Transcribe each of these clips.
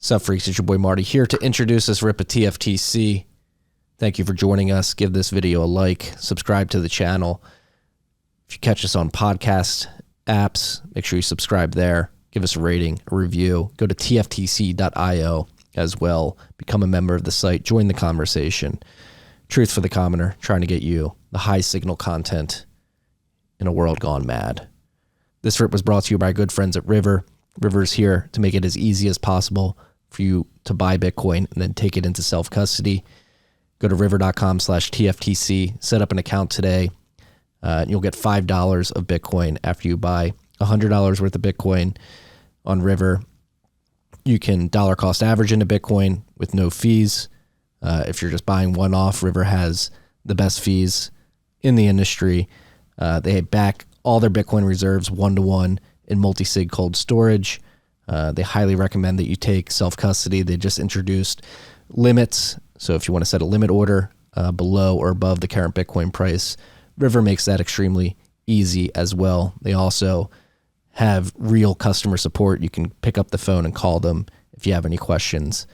Sup, freaks? It's your boy Marty here to introduce this rip of TFTC. Thank you for joining us. Give this video a like, subscribe to the channel. If you catch us on podcast apps, make sure you subscribe there. Give us a rating, a review. Go to tftc.io as well. Become a member of the site. Join the conversation. Truth for the commoner, trying to get you the high signal content in a world gone mad. This rip was brought to you by our good friends at River. River's here to make it as easy as possible for you to buy Bitcoin and then take it into self-custody. Go to river.com/TFTC, set up an account today, and you'll get $5 of Bitcoin after you buy $100 worth of Bitcoin on River. You can dollar cost average into Bitcoin with no fees. If you're just buying one off, River has the best fees in the industry. They back all their Bitcoin reserves 1-to-1 in multi-sig cold storage. They highly recommend that you take self-custody. They just introduced limits. So if you want to set a limit order below or above the current Bitcoin price, River makes that extremely easy as well. They also have real customer support. You can pick up the phone and call them if you have any questions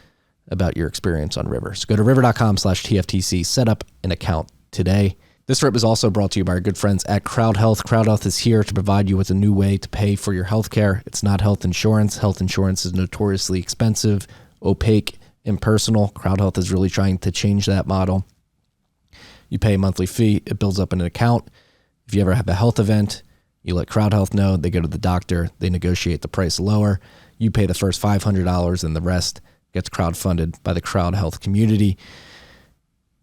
about your experience on River. So go to river.com/TFTC, set up an account today. This rip is also brought to you by our good friends at CrowdHealth. CrowdHealth is here to provide you with a new way to pay for your healthcare. It's not health insurance. Health insurance is notoriously expensive, opaque, impersonal. CrowdHealth is really trying to change that model. You pay a monthly fee. It builds up in an account. If you ever have a health event, you let CrowdHealth know. They go to the doctor. They negotiate the price lower. You pay the first $500 and the rest gets crowdfunded by the CrowdHealth community.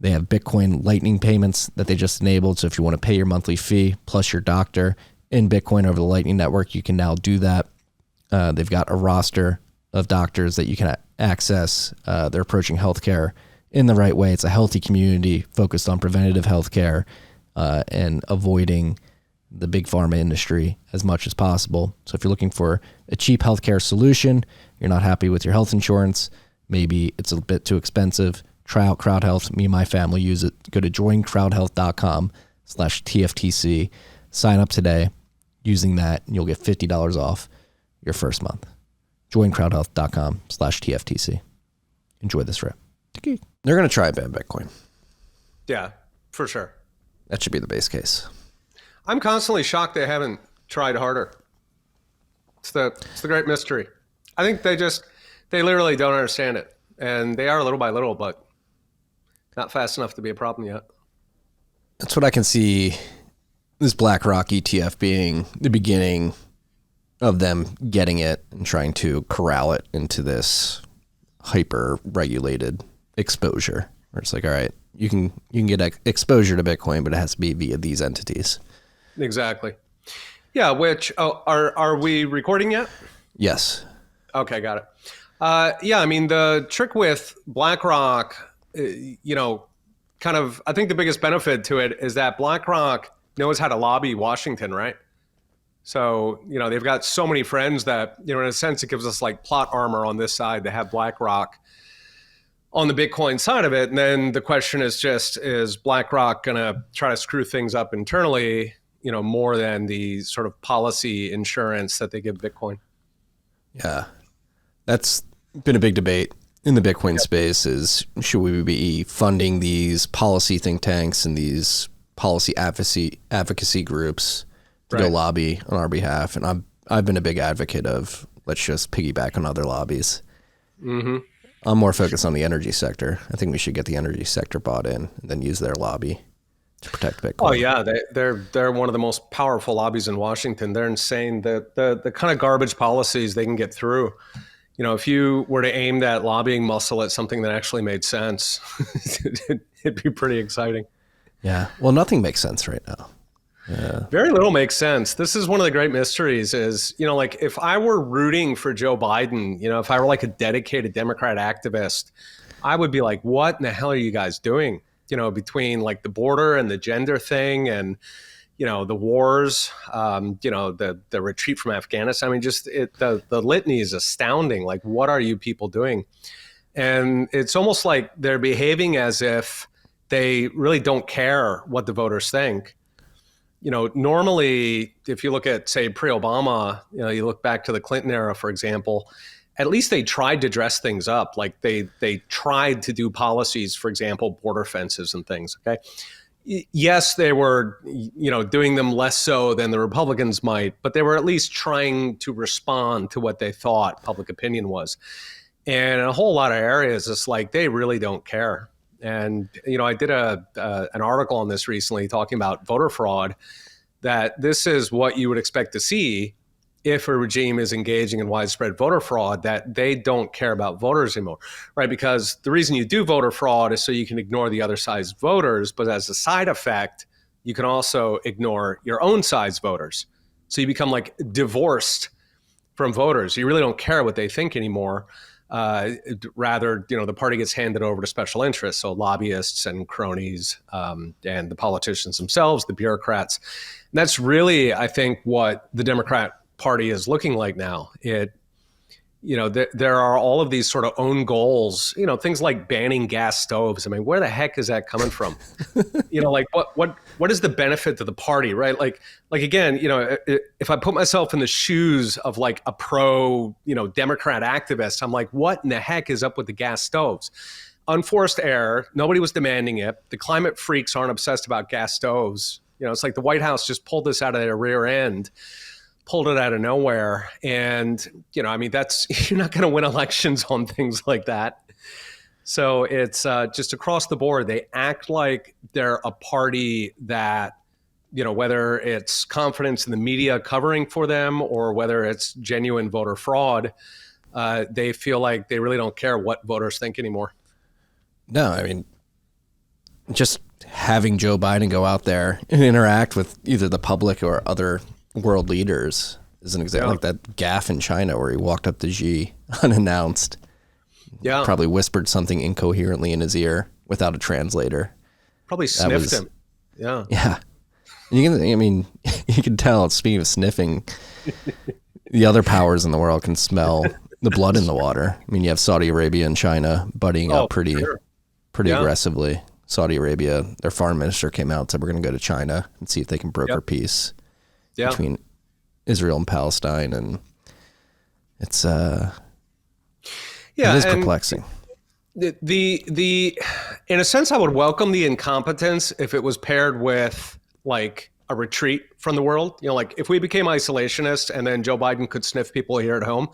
They have Bitcoin Lightning payments that they just enabled. So if you want to pay your monthly fee plus your doctor in Bitcoin over the Lightning Network, you can now do that. They've got a roster of doctors that you can access. They're approaching healthcare in the right way. It's a healthy community focused on preventative healthcare and avoiding the big pharma industry as much as possible. So if you're looking for a cheap healthcare solution, you're not happy with your health insurance, maybe it's a bit too expensive, try out CrowdHealth. Me and my family use it. Go to joincrowdhealth.com/TFTC. Sign up today using that, and you'll get $50 off your first month. Joincrowdhealth.com/TFTC. Enjoy this rip. They're going to try and ban Bitcoin. Yeah, for sure. That should be the base case. I'm constantly shocked they haven't tried harder. It's the great mystery. I think they literally don't understand it. And they are little by little, but not fast enough to be a problem yet. That's what I can see this BlackRock ETF being the beginning of them getting it and trying to corral it into this hyper-regulated exposure. Where it's like, all right, you can get exposure to Bitcoin, but it has to be via these entities. Exactly. Yeah, which, are we recording yet? Yes. Okay, got it. Yeah, I mean, the trick with BlackRock, I think the biggest benefit to it is that BlackRock knows how to lobby Washington, right? So, they've got so many friends that, in a sense, it gives us like plot armor on this side to have BlackRock on the Bitcoin side of it. And then the question is just, is BlackRock going to try to screw things up internally, more than the sort of policy insurance that they give Bitcoin? Yeah, that's been a big debate in the Bitcoin space is, should we be funding these policy think tanks and these policy advocacy groups to go lobby on our behalf? And I've been a big advocate of, let's just piggyback on other lobbies. Mm-hmm. I'm more focused on the energy sector. I think we should get the energy sector bought in and then use their lobby to protect Bitcoin. Oh yeah, they're one of the most powerful lobbies in Washington. They're insane. The kind of garbage policies they can get through. If you were to aim that lobbying muscle at something that actually made sense, it'd be pretty exciting. Yeah. Well, nothing makes sense right now. Yeah. Very little makes sense. This is one of the great mysteries is, like if I were rooting for Joe Biden, if I were like a dedicated Democrat activist, I would be like, what in the hell are you guys doing? Between like the border and the gender thing and, the wars, the retreat from Afghanistan. I mean, just the litany is astounding. Like, what are you people doing? And it's almost like they're behaving as if they really don't care what the voters think. Normally, if you look at, say, pre-Obama, you look back to the Clinton era, for example, at least they tried to dress things up. Like they tried to do policies, for example, border fences and things. Okay. Yes, they were, doing them less so than the Republicans might, but they were at least trying to respond to what they thought public opinion was. And in a whole lot of areas, it's like they really don't care. And, I did an article on this recently talking about voter fraud, that this is what you would expect to see if a regime is engaging in widespread voter fraud, that they don't care about voters anymore, right? Because the reason you do voter fraud is so you can ignore the other side's voters, but as a side effect, you can also ignore your own side's voters. So you become like divorced from voters. You really don't care what they think anymore. Rather, the party gets handed over to special interests, so lobbyists and cronies, and the politicians themselves, the bureaucrats. And that's really, I think, what the Democrat Party is looking like now. There are all of these sort of own goals, things like banning gas stoves. I mean, where the heck is that coming from? Like what is the benefit to the party, right? Like again, if I put myself in the shoes of like a pro, Democrat activist, I'm like, what in the heck is up with the gas stoves? Unforced error. Nobody was demanding it. The climate freaks aren't obsessed about gas stoves. It's like the White House just pulled this out of their rear end. Pulled it out of nowhere. And, that's, you're not going to win elections on things like that. So it's just across the board. They act like they're a party that, whether it's confidence in the media covering for them or whether it's genuine voter fraud, they feel like they really don't care what voters think anymore. No, just having Joe Biden go out there and interact with either the public or other world leaders is an example. Like that gaffe in China where he walked up to Xi unannounced, probably whispered something incoherently in his ear without a translator, probably sniffed him. Yeah you can tell, speaking of sniffing, the other powers in the world can smell the blood in the water. You have Saudi Arabia and China buddying up pretty aggressively. Saudi Arabia, their foreign minister came out and said, we're going to go to China and see if they can broker peace between Israel and Palestine. And it's it is perplexing. The in a sense, I would welcome the incompetence if it was paired with like a retreat from the world. Like if we became isolationist and then Joe Biden could sniff people here at home,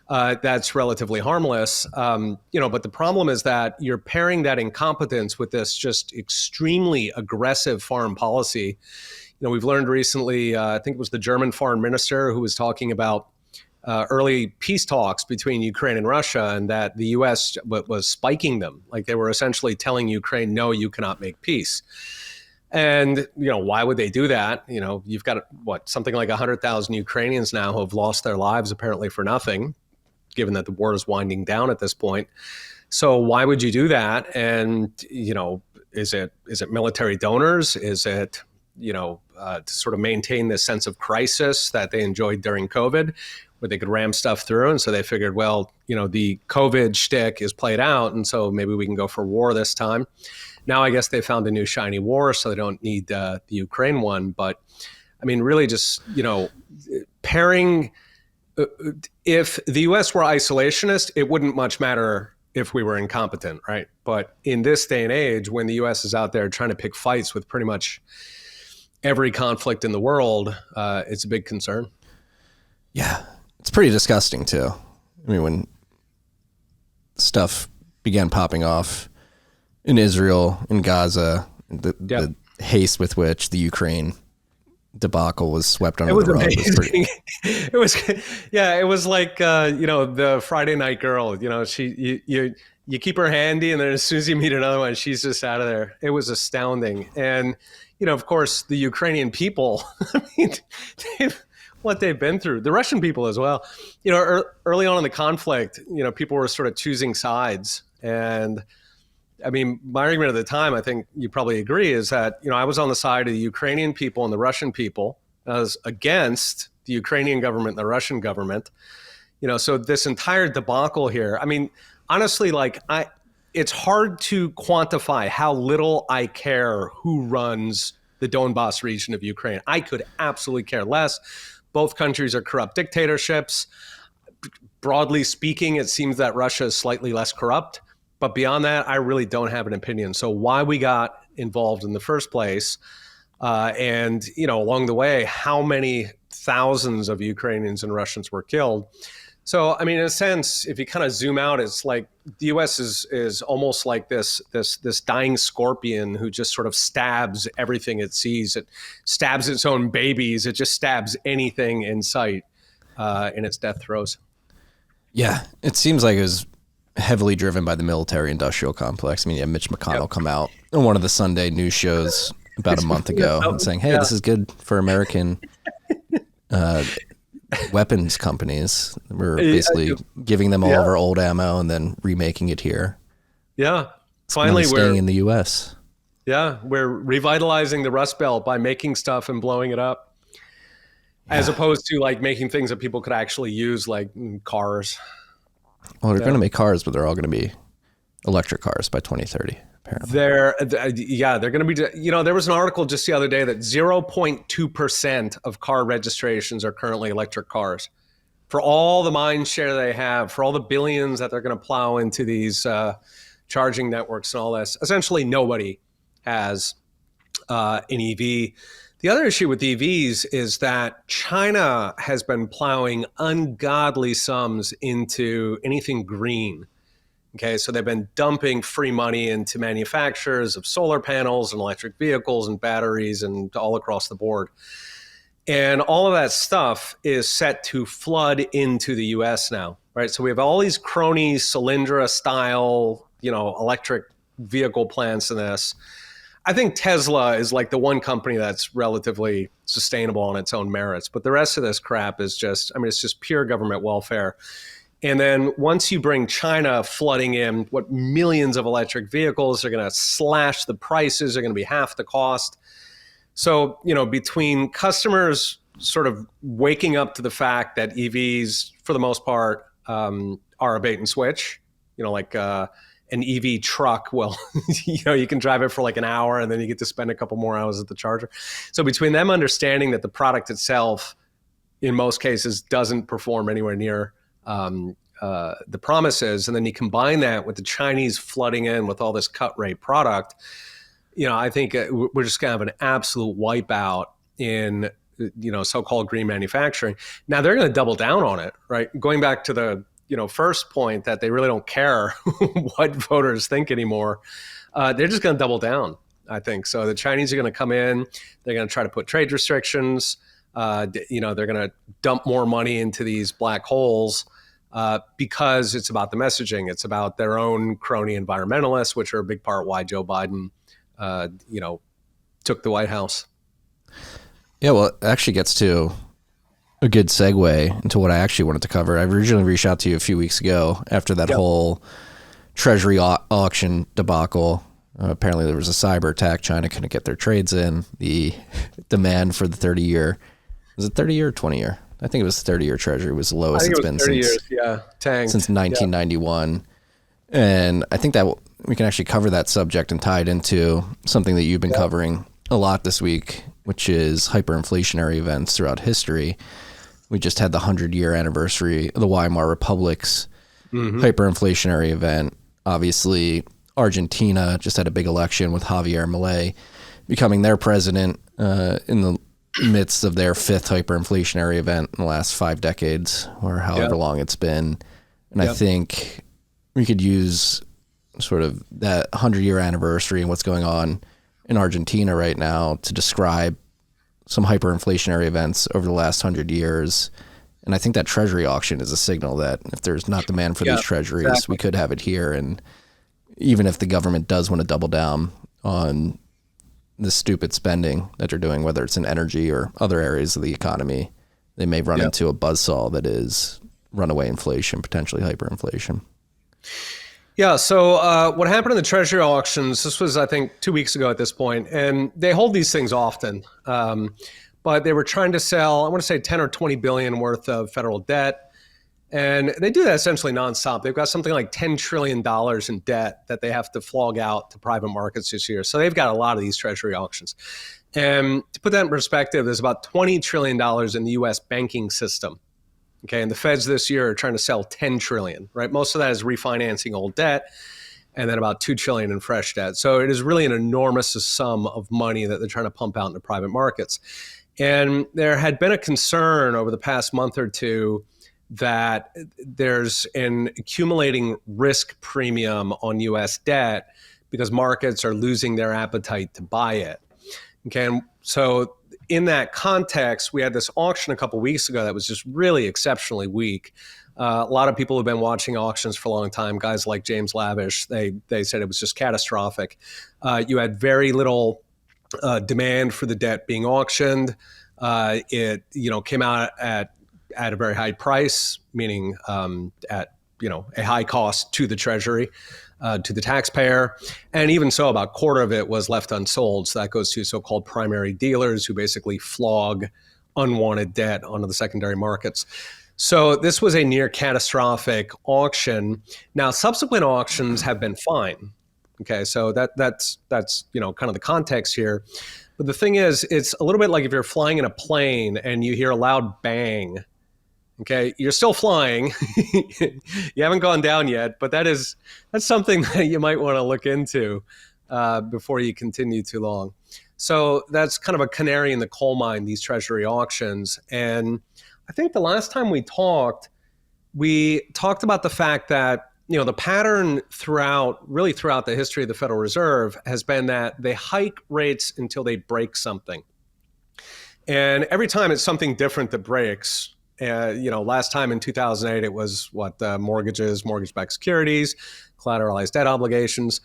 that's relatively harmless. But the problem is that you're pairing that incompetence with this just extremely aggressive foreign policy. We've learned recently, I think it was the German foreign minister who was talking about early peace talks between Ukraine and Russia, and that the U.S. was spiking them. Like they were essentially telling Ukraine, no, you cannot make peace. And, why would they do that? You've got, something like 100,000 Ukrainians now who have lost their lives apparently for nothing, given that the war is winding down at this point. So why would you do that? And, is it military donors? Is it, to sort of maintain this sense of crisis that they enjoyed during COVID, where they could ram stuff through? And so they figured, well, the COVID shtick is played out, and so maybe we can go for war this time. Now I guess they found a new shiny war, so they don't need the Ukraine one. But really just, pairing, if the U.S. were isolationist, it wouldn't much matter if we were incompetent, right? But in this day and age, when the U.S. is out there trying to pick fights with pretty much every conflict in the world, it's a big concern. Yeah, it's pretty disgusting too. When stuff began popping off in Israel, in Gaza, the haste with which the Ukraine debacle was swept under the rug. It was like the Friday Night Girl. You keep her handy, and then as soon as you meet another one, she's just out of there. It was astounding. And of course, the Ukrainian people. What they've been through. The Russian people as well. Early on in the conflict, people were sort of choosing sides. And my argument at the time, I think you probably agree, is that, I was on the side of the Ukrainian people and the Russian people. I was against the Ukrainian government and the Russian government. So this entire debacle here, honestly, it's hard to quantify how little I care who runs the Donbas region of Ukraine. I could absolutely care less. Both countries are corrupt dictatorships. broadly speaking, it seems that Russia is slightly less corrupt. But beyond that, I really don't have an opinion. So why we got involved in the first place, and along the way, how many thousands of Ukrainians and Russians were killed. So, I mean, in a sense, if you kind of zoom out, it's like the U.S. is almost like this dying scorpion who just sort of stabs everything it sees. It stabs its own babies. It just stabs anything in sight in its death throes. Yeah, it seems like it was heavily driven by the military-industrial complex. I mean, you had Mitch McConnell come out on one of the Sunday news shows about a month ago and saying, hey, this is good for American weapons companies. We're basically giving them all of our old ammo and then remaking it here. Yeah. Finally, we're staying in the U.S. Yeah. We're revitalizing the Rust Belt by making stuff and blowing it up, as opposed to like making things that people could actually use, like cars. Well, they're going to make cars, but they're all going to be electric cars by 2030. Apparently. They're going to be, there was an article just the other day that 0.2% of car registrations are currently electric cars. For all the mind share they have, for all the billions that they're going to plow into these charging networks and all this, essentially nobody has an EV. The other issue with EVs is that China has been plowing ungodly sums into anything green. Okay, so they've been dumping free money into manufacturers of solar panels and electric vehicles and batteries and all across the board. And all of that stuff is set to flood into the US now, right? So we have all these crony Solyndra style, electric vehicle plants in this. I think Tesla is like the one company that's relatively sustainable on its own merits, but the rest of this crap is just, it's just pure government welfare. And then once you bring China flooding in millions of electric vehicles, they're going to slash the prices, they're going to be half the cost. So, between customers sort of waking up to the fact that EVs, for the most part, are a bait and switch, like an EV truck, well, you can drive it for like an hour and then you get to spend a couple more hours at the charger. So between them understanding that the product itself, in most cases, doesn't perform anywhere near the promises, and then you combine that with the Chinese flooding in with all this cut rate product, I think we're just going to have an absolute wipeout in, so-called green manufacturing. Now they're going to double down on it, right? Going back to the, first point that they really don't care what voters think anymore. They're just going to double down, I think. So the Chinese are going to come in, they're going to try to put trade restrictions, they're going to dump more money into these black holes because it's about the messaging. It's about their own crony environmentalists, which are a big part why Joe Biden, took the White House. Yeah, well, it actually gets to a good segue into what I actually wanted to cover. I originally reached out to you a few weeks ago after that whole Treasury auction debacle. Apparently there was a cyber attack. China couldn't get their trades in. The demand for the 30-year, was it 30-year or 20-year? I think it was 30-year Treasury was the lowest it's been since 1991. And I think that we can actually cover that subject and tie it into something that you've been covering a lot this week, which is hyperinflationary events throughout history. We just had the 100-year anniversary of the Weimar Republic's hyperinflationary event. Obviously, Argentina just had a big election with Javier Milei becoming their president in the midst of their fifth hyperinflationary event in the last 5 decades, or however long it's been. And I think we could use sort of that 100-year anniversary and what's going on in Argentina right now to describe some hyperinflationary events over the last 100 years. And I think that Treasury auction is a signal that if there's not demand for these treasuries, we could have it here. And even if the government does want to double down on the stupid spending that they're doing, whether it's in energy or other areas of the economy, they may run into a buzzsaw that is runaway inflation, potentially hyperinflation. Yeah, so what happened in the Treasury auctions, this was, I think, 2 weeks ago at this point, and they hold these things often, but they were trying to sell, I want to say 10 or 20 billion worth of federal debt, and they do that essentially nonstop. They've got something like $10 trillion in debt that they have to flog out to private markets this year. So they've got a lot of these Treasury auctions. And to put that in perspective, there's about $20 trillion in the U.S. banking system. Okay, and the Feds this year are trying to sell 10 trillion, right? Most of that is refinancing old debt, and then about 2 trillion in fresh debt. So it is really an enormous sum of money that they're trying to pump out into private markets. And there had been a concern over the past month or two that there's an accumulating risk premium on US debt because markets are losing their appetite to buy it. Okay, and so in that context, we had this auction a couple of weeks ago that was just really exceptionally weak. A lot of people have been watching auctions for a long time. Guys like James Lavish, they said it was just catastrophic. You had very little demand for the debt being auctioned. It came out at a very high price, meaning at a high cost to the Treasury, to the taxpayer. And even so, about a quarter of it was left unsold. So that goes to so-called primary dealers who basically flog unwanted debt onto the secondary markets. So this was a near catastrophic auction. Now, subsequent auctions have been fine. Okay, so that's kind of the context here. But the thing is, it's a little bit like if you're flying in a plane and you hear a loud bang. Okay, you're still flying. You haven't gone down yet, but that's something that you might want to look into before you continue too long. So that's kind of a canary in the coal mine, these Treasury auctions. And I think the last time we talked about the fact that the pattern throughout the history of the Federal Reserve has been that they hike rates until they break something. And every time it's something different that breaks. Last time in 2008, it was mortgages, mortgage-backed securities, collateralized debt obligations.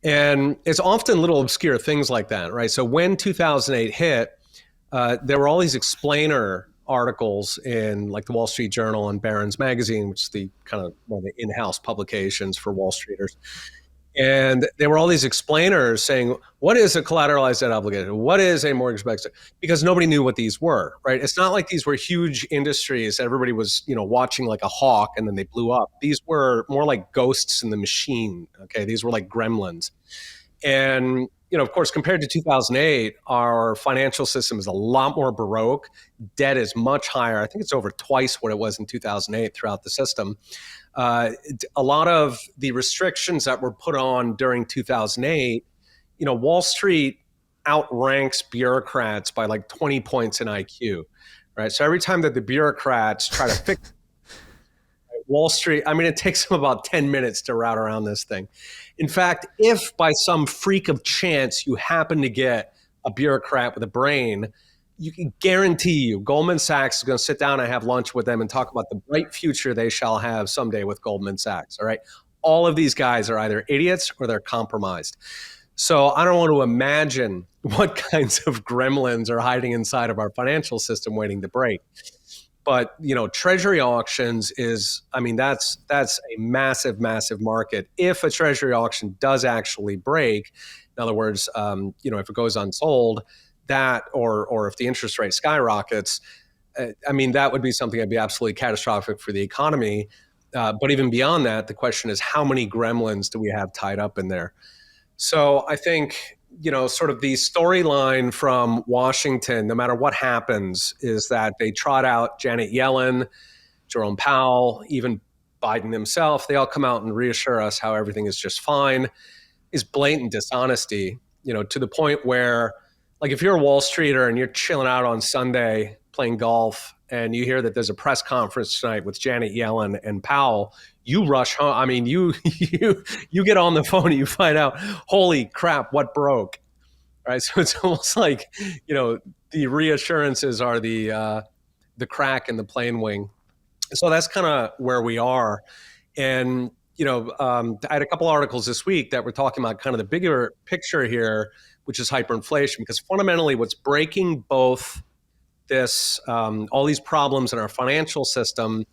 And it's often little obscure things like that, right? So when 2008 hit, there were all these explainer articles in like the Wall Street Journal and Barron's Magazine, which is the kind of one of the in-house publications for Wall Streeters. And there were all these explainers saying, what is a collateralized debt obligation? What is a mortgage-backed security? Because nobody knew what these were, right? It's not like these were huge industries. Everybody was, watching like a hawk and then they blew up. These were more like ghosts in the machine. Okay. These were like gremlins. And, of course, compared to 2008, our financial system is a lot more baroque. Debt is much higher. I think it's over twice what it was in 2008 throughout the system. A lot of the restrictions that were put on during 2008, Wall Street outranks bureaucrats by like 20 points in IQ, right? So every time that the bureaucrats try to fix Wall Street, it takes them about 10 minutes to route around this thing. In fact, if by some freak of chance you happen to get a bureaucrat with a brain, you can guarantee you Goldman Sachs is going to sit down and have lunch with them and talk about the bright future they shall have someday with Goldman Sachs. All right. All of these guys are either idiots or they're compromised. So I don't want to imagine what kinds of gremlins are hiding inside of our financial system waiting to break. But, Treasury auctions is, that's a massive, massive market. If a Treasury auction does actually break, in other words, if it goes unsold, that or if the interest rate skyrockets, that would be something that'd be absolutely catastrophic for the economy. But even beyond that, the question is how many gremlins do we have tied up in there? So I think, sort of the storyline from Washington, no matter what happens, is that they trot out Janet Yellen, Jerome Powell, even Biden himself. They all come out and reassure us how everything is just fine. Is blatant dishonesty, to the point where, like, if you're a Wall Streeter and you're chilling out on Sunday playing golf and you hear that there's a press conference tonight with Janet Yellen and Powell, you rush home. You get on the phone and you find out, holy crap, what broke, right? So it's almost like, the reassurances are the crack in the plane wing. So that's kind of where we are. And, I had a couple articles this week that were talking about kind of the bigger picture here, which is hyperinflation, because fundamentally what's breaking both this, all these problems in our financial system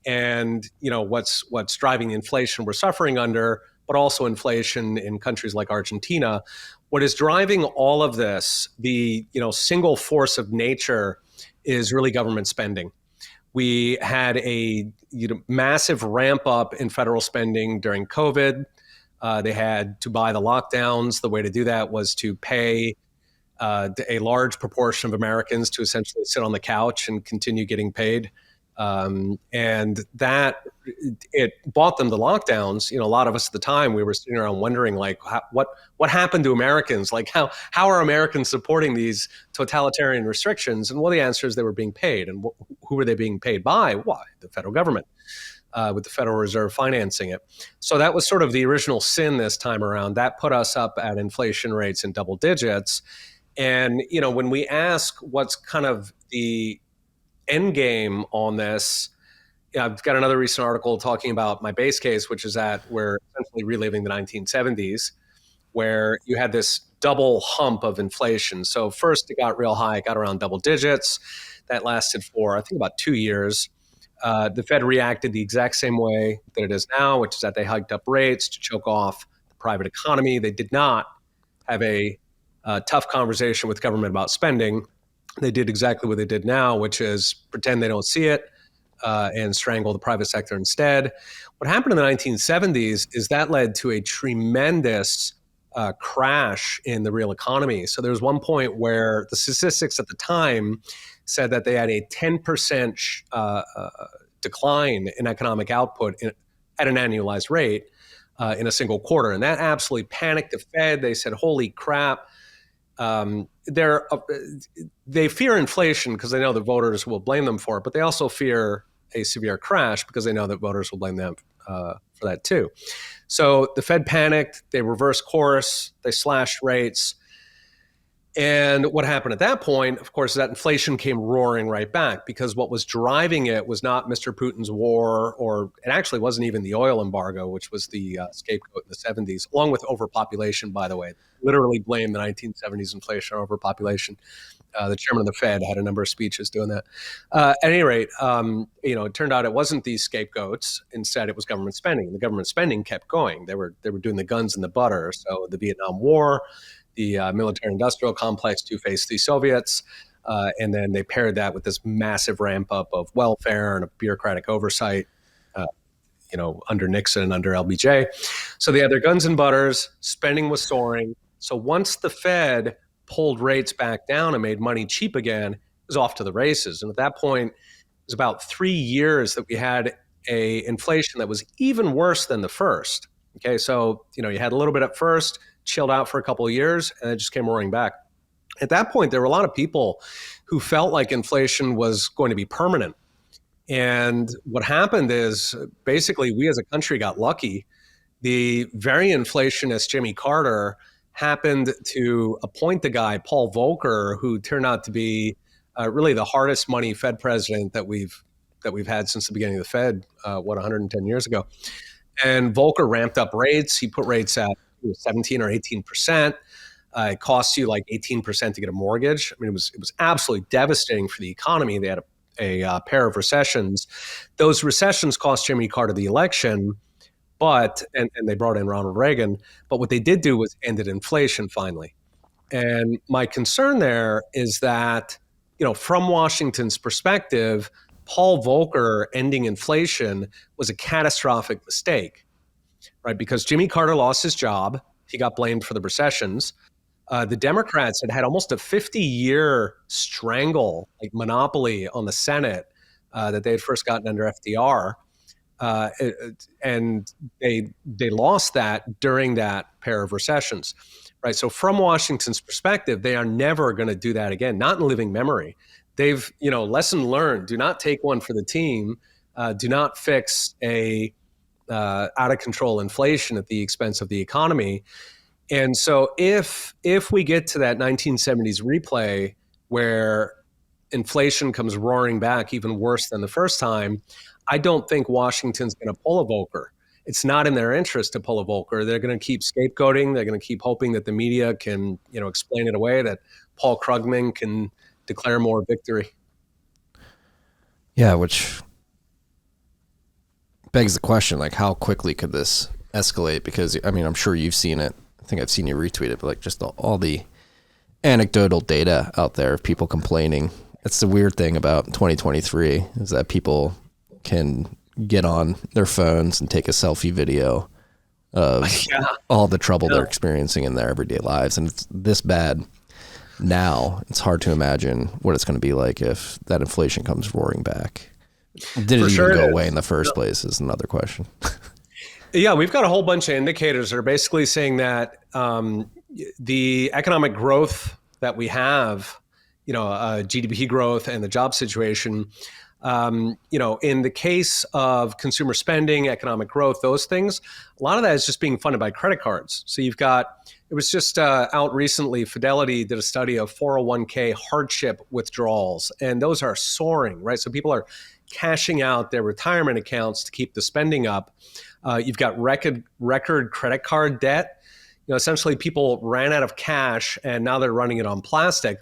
and, what's driving the inflation we're suffering under, but also inflation in countries like Argentina. What is driving all of this, the, single force of nature, is really government spending. We had a massive ramp up in federal spending during COVID. They had to buy the lockdowns. The way to do that was to pay a large proportion of Americans to essentially sit on the couch and continue getting paid And that it bought them the lockdowns. A lot of us at the time, we were sitting around wondering, like, what happened to Americans? Like, how are Americans supporting these totalitarian restrictions? And well, the answer is they were being paid. And who were they being paid by? Why? The federal government, with the Federal Reserve financing it. So that was sort of the original sin this time around. That put us up at inflation rates in double digits. And, when we ask what's kind of the end game on this, I've got another recent article talking about my base case, which is that we're essentially reliving the 1970s, where you had this double hump of inflation. So first it got real high, it got around double digits. That lasted for, I think, about 2 years. The Fed reacted the exact same way that it is now, which is that they hiked up rates to choke off the private economy. They did not have a tough conversation with government about spending. They did exactly what they did now, which is pretend they don't see it and strangle the private sector instead. What happened in the 1970s is that led to a tremendous crash in the real economy. So there was one point where the statistics at the time said that they had a 10% decline in economic output at an annualized rate in a single quarter. And that absolutely panicked the Fed. They said, holy crap. They fear inflation because they know the voters will blame them for it, but they also fear a severe crash because they know that voters will blame them for that too. So the Fed panicked, they reversed course, they slashed rates. And what happened at that point, of course, is that inflation came roaring right back, because what was driving it was not Mr. Putin's war, or it actually wasn't even the oil embargo, which was the scapegoat in the 70s, along with overpopulation, by the way. Literally blamed the 1970s inflation on overpopulation. The chairman of the Fed had a number of speeches doing that. At any rate, it turned out it wasn't these scapegoats. Instead, it was government spending. The government spending kept going. They were doing the guns and the butter. So the Vietnam War, the military-industrial complex to face the Soviets, and then they paired that with this massive ramp-up of welfare and a bureaucratic oversight, under Nixon and under LBJ. So they had their guns and butters, spending was soaring. So once the Fed pulled rates back down and made money cheap again, it was off to the races. And at that point, it was about 3 years that we had a inflation that was even worse than the first. Okay, so you had a little bit at first, chilled out for a couple of years, and it just came roaring back. At that point, there were a lot of people who felt like inflation was going to be permanent. And what happened is basically we as a country got lucky. The very inflationist Jimmy Carter happened to appoint the guy, Paul Volcker, who turned out to be really the hardest money Fed president that we've had since the beginning of the Fed, 110 years ago. And Volcker ramped up rates. He put rates at 17 or 18%. It costs you like 18% to get a mortgage. I mean, it was absolutely devastating for the economy. They had a pair of recessions. Those recessions cost Jimmy Carter the election, and they brought in Ronald Reagan. But what they did do was ended inflation finally. And my concern there is that, from Washington's perspective, Paul Volcker ending inflation was a catastrophic mistake, right? Because Jimmy Carter lost his job. He got blamed for the recessions. The Democrats had almost a 50-year monopoly on the Senate that they had first gotten under FDR. And they lost that during that pair of recessions, right? So from Washington's perspective, they are never going to do that again, not in living memory. They've, lesson learned, do not take one for the team. Do not fix a out of control inflation at the expense of the economy. And so if we get to that 1970s replay where inflation comes roaring back even worse than the first time, I don't think Washington's going to pull a Volcker. It's not in their interest to pull a Volcker. They're going to keep scapegoating. They're going to keep hoping that the media can, explain it away, that Paul Krugman can declare more victory. Yeah, which begs the question, like, how quickly could this escalate? Because, I mean, I'm sure you've seen it. I think I've seen you retweet it, but like just all the anecdotal data out there of people complaining. That's the weird thing about 2023 is that people can get on their phones and take a selfie video of all the trouble they're experiencing in their everyday lives. And it's this bad now. It's hard to imagine what it's going to be like if that inflation comes roaring back. Did it For even sure go it away is. in the first place is another question. Yeah, we've got a whole bunch of indicators that are basically saying that the economic growth that we have, GDP growth and the job situation, in the case of consumer spending, economic growth, those things, a lot of that is just being funded by credit cards. So it was just out recently, Fidelity did a study of 401k hardship withdrawals, and those are soaring, right? So people are cashing out their retirement accounts to keep the spending up. You've got record credit card debt. Essentially people ran out of cash and now they're running it on plastic.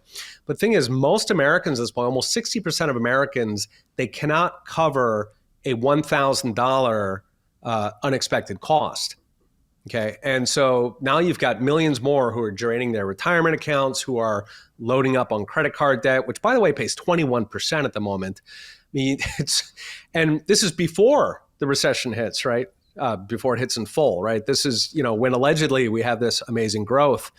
But the thing is, most Americans at this point, almost 60% of Americans, they cannot cover a $1,000 unexpected cost. Okay. And so now you've got millions more who are draining their retirement accounts, who are loading up on credit card debt, which by the way pays 21% at the moment. I mean, and this is before the recession hits, right? Before it hits in full, right? This is, when allegedly we have this amazing growth.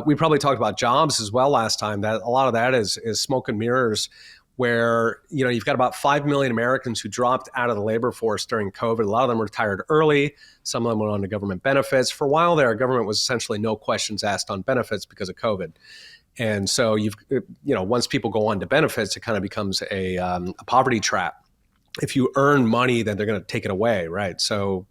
We probably talked about jobs as well last time. That a lot of that is smoke and mirrors, where you've got about 5 million Americans who dropped out of the labor force during COVID. A lot of them retired early. Some of them went on to government benefits. For a while there, government was essentially no questions asked on benefits because of COVID. And so once people go on to benefits, it kind of becomes a poverty trap. If you earn money, then they're going to take it away, right? So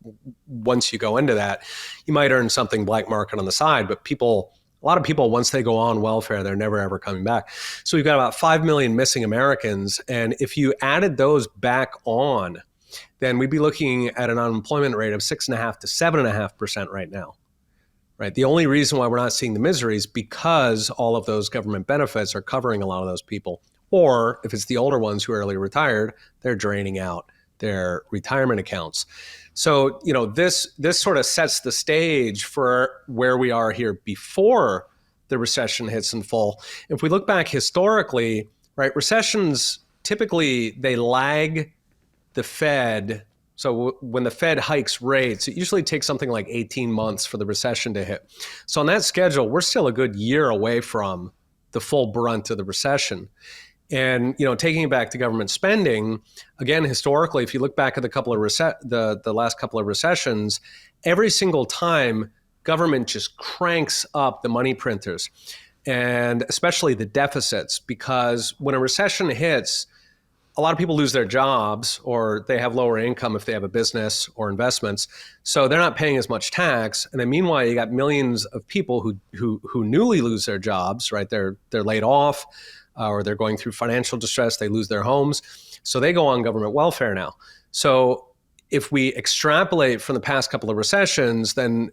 once you go into that, you might earn something black market on the side, but a lot of people, once they go on welfare, they're never, ever coming back. So we've got about 5 million missing Americans. And if you added those back on, then we'd be looking at an unemployment rate of 6.5% to 7.5% right now, right? The only reason why we're not seeing the misery is because all of those government benefits are covering a lot of those people. Or if it's the older ones who are early retired, they're draining out their retirement accounts. So, this sort of sets the stage for where we are here before the recession hits in full. If we look back historically, right, recessions typically they lag the Fed. So when the Fed hikes rates, it usually takes something like 18 months for the recession to hit. So on that schedule, we're still a good year away from the full brunt of the recession. And taking it back to government spending, again, historically, if you look back at the last couple of recessions, every single time government just cranks up the money printers, and especially the deficits, because when a recession hits, a lot of people lose their jobs or they have lower income if they have a business or investments, so they're not paying as much tax. And then meanwhile, you got millions of people who newly lose their jobs, right? They're laid off. Or they're going through financial distress, they lose their homes. So they go on government welfare now. So if we extrapolate from the past couple of recessions, then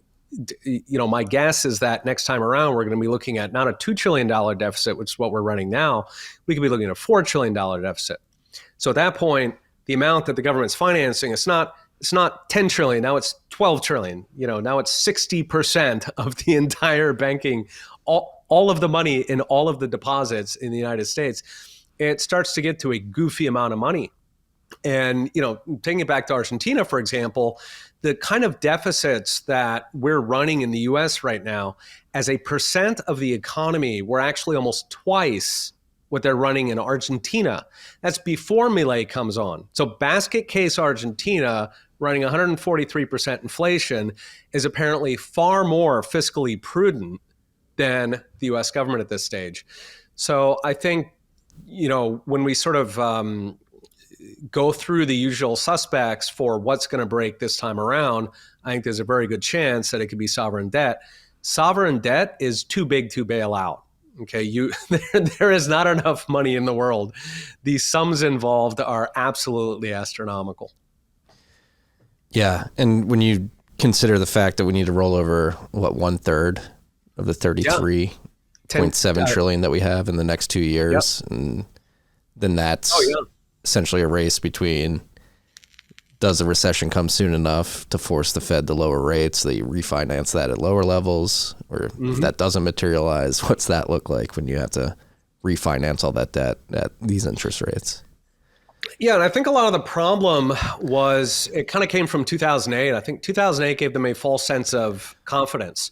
my guess is that next time around, we're going to be looking at not a $2 trillion deficit, which is what we're running now. We could be looking at a $4 trillion deficit. So at that point, the amount that the government's financing, it's not 10 trillion, now it's 12 trillion. Now it's 60% of the entire banking, all of the money in all of the deposits in the United States. It starts to get to a goofy amount of money. And, taking it back to Argentina, for example, the kind of deficits that we're running in the US right now, as a percent of the economy, we're actually almost twice what they're running in Argentina. That's before Milei comes on. So basket case Argentina running 143% inflation is apparently far more fiscally prudent than the US government at this stage. So I think, when we sort of go through the usual suspects for what's going to break this time around, I think there's a very good chance that it could be sovereign debt. Sovereign debt is too big to bail out. Okay, there is not enough money in the world. The sums involved are absolutely astronomical. Yeah, and when you consider the fact that we need to roll over, 1/3 of the 33.7 trillion that we have in the next 2 years. Yep. And then that's essentially a race between, does the recession come soon enough to force the Fed to lower rates so that you refinance that at lower levels? Or if that doesn't materialize, what's that look like when you have to refinance all that debt at these interest rates? Yeah, and I think a lot of the problem was, it kind of came from 2008. I think 2008 gave them a false sense of confidence.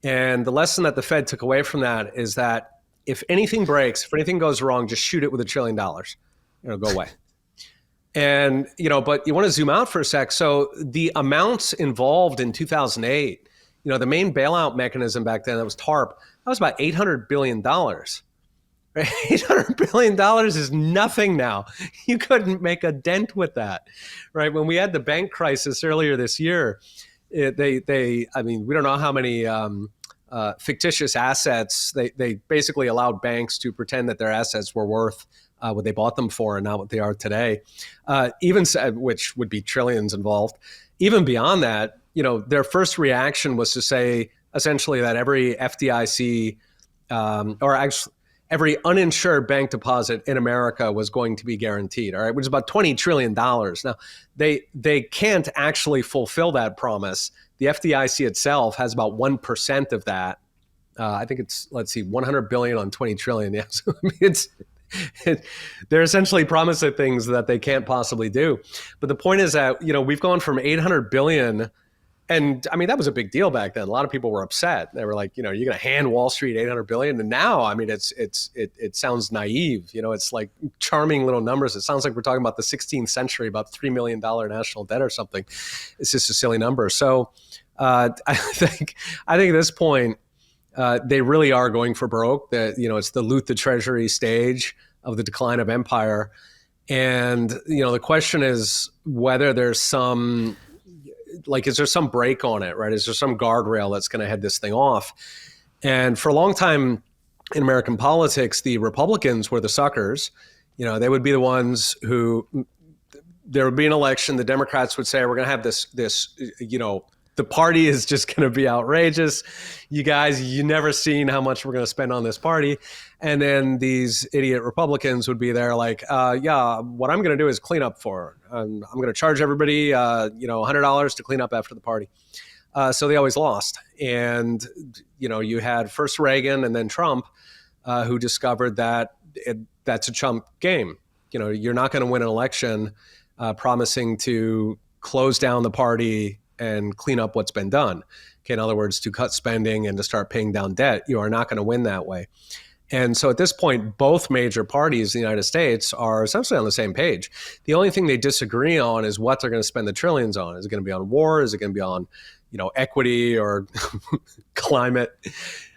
And the lesson that the Fed took away from that is that if anything breaks, if anything goes wrong, just shoot it with $1 trillion. It'll go away. And, but you want to zoom out for a sec. So the amounts involved in 2008, the main bailout mechanism back then, that was TARP, that was about $800 billion. Right? $800 billion is nothing now. You couldn't make a dent with that, right? When we had the bank crisis earlier this year, we don't know how many fictitious assets. They basically allowed banks to pretend that their assets were worth what they bought them for and not what they are today, which would be trillions involved. Even beyond that, their first reaction was to say essentially that every FDIC every uninsured bank deposit in America was going to be guaranteed, all right, which is about $20 trillion. Now, they can't actually fulfill that promise. The FDIC itself has about 1% of that. I think it's, 100 billion on 20 trillion. Yeah, so, they're essentially promising things that they can't possibly do. But the point is that, we've gone from 800 billion. And I mean, that was a big deal back then. A lot of people were upset. They were like, you're going to hand Wall Street 800 billion. And now, I mean, it sounds naive. It's like charming little numbers. It sounds like we're talking about the 16th century, about $3 million national debt or something. It's just a silly number. So I think at this point, they really are going for broke. That it's the loot the Treasury stage of the decline of empire. And, the question is whether there's some, is there some break on it, right? Is there some guardrail that's going to head this thing off? And for a long time in American politics, the Republicans were the suckers. They would be the ones who, there would be an election. The Democrats would say, we're going to have this, the party is just going to be outrageous. You guys, you never seen how much we're going to spend on this party. And then these idiot Republicans would be there like, what I'm going to do is clean up for her. I'm going to charge everybody, $100 to clean up after the party. So they always lost. And, you had first Reagan and then Trump, who discovered that that's a chump game. You're not going to win an election promising to close down the party and clean up what's been done. Okay, in other words, to cut spending and to start paying down debt, you are not going to win that way. And so at this point, both major parties in the United States are essentially on the same page. The only thing they disagree on is what they're going to spend the trillions on. Is it going to be on war? Is it going to be on, equity or climate?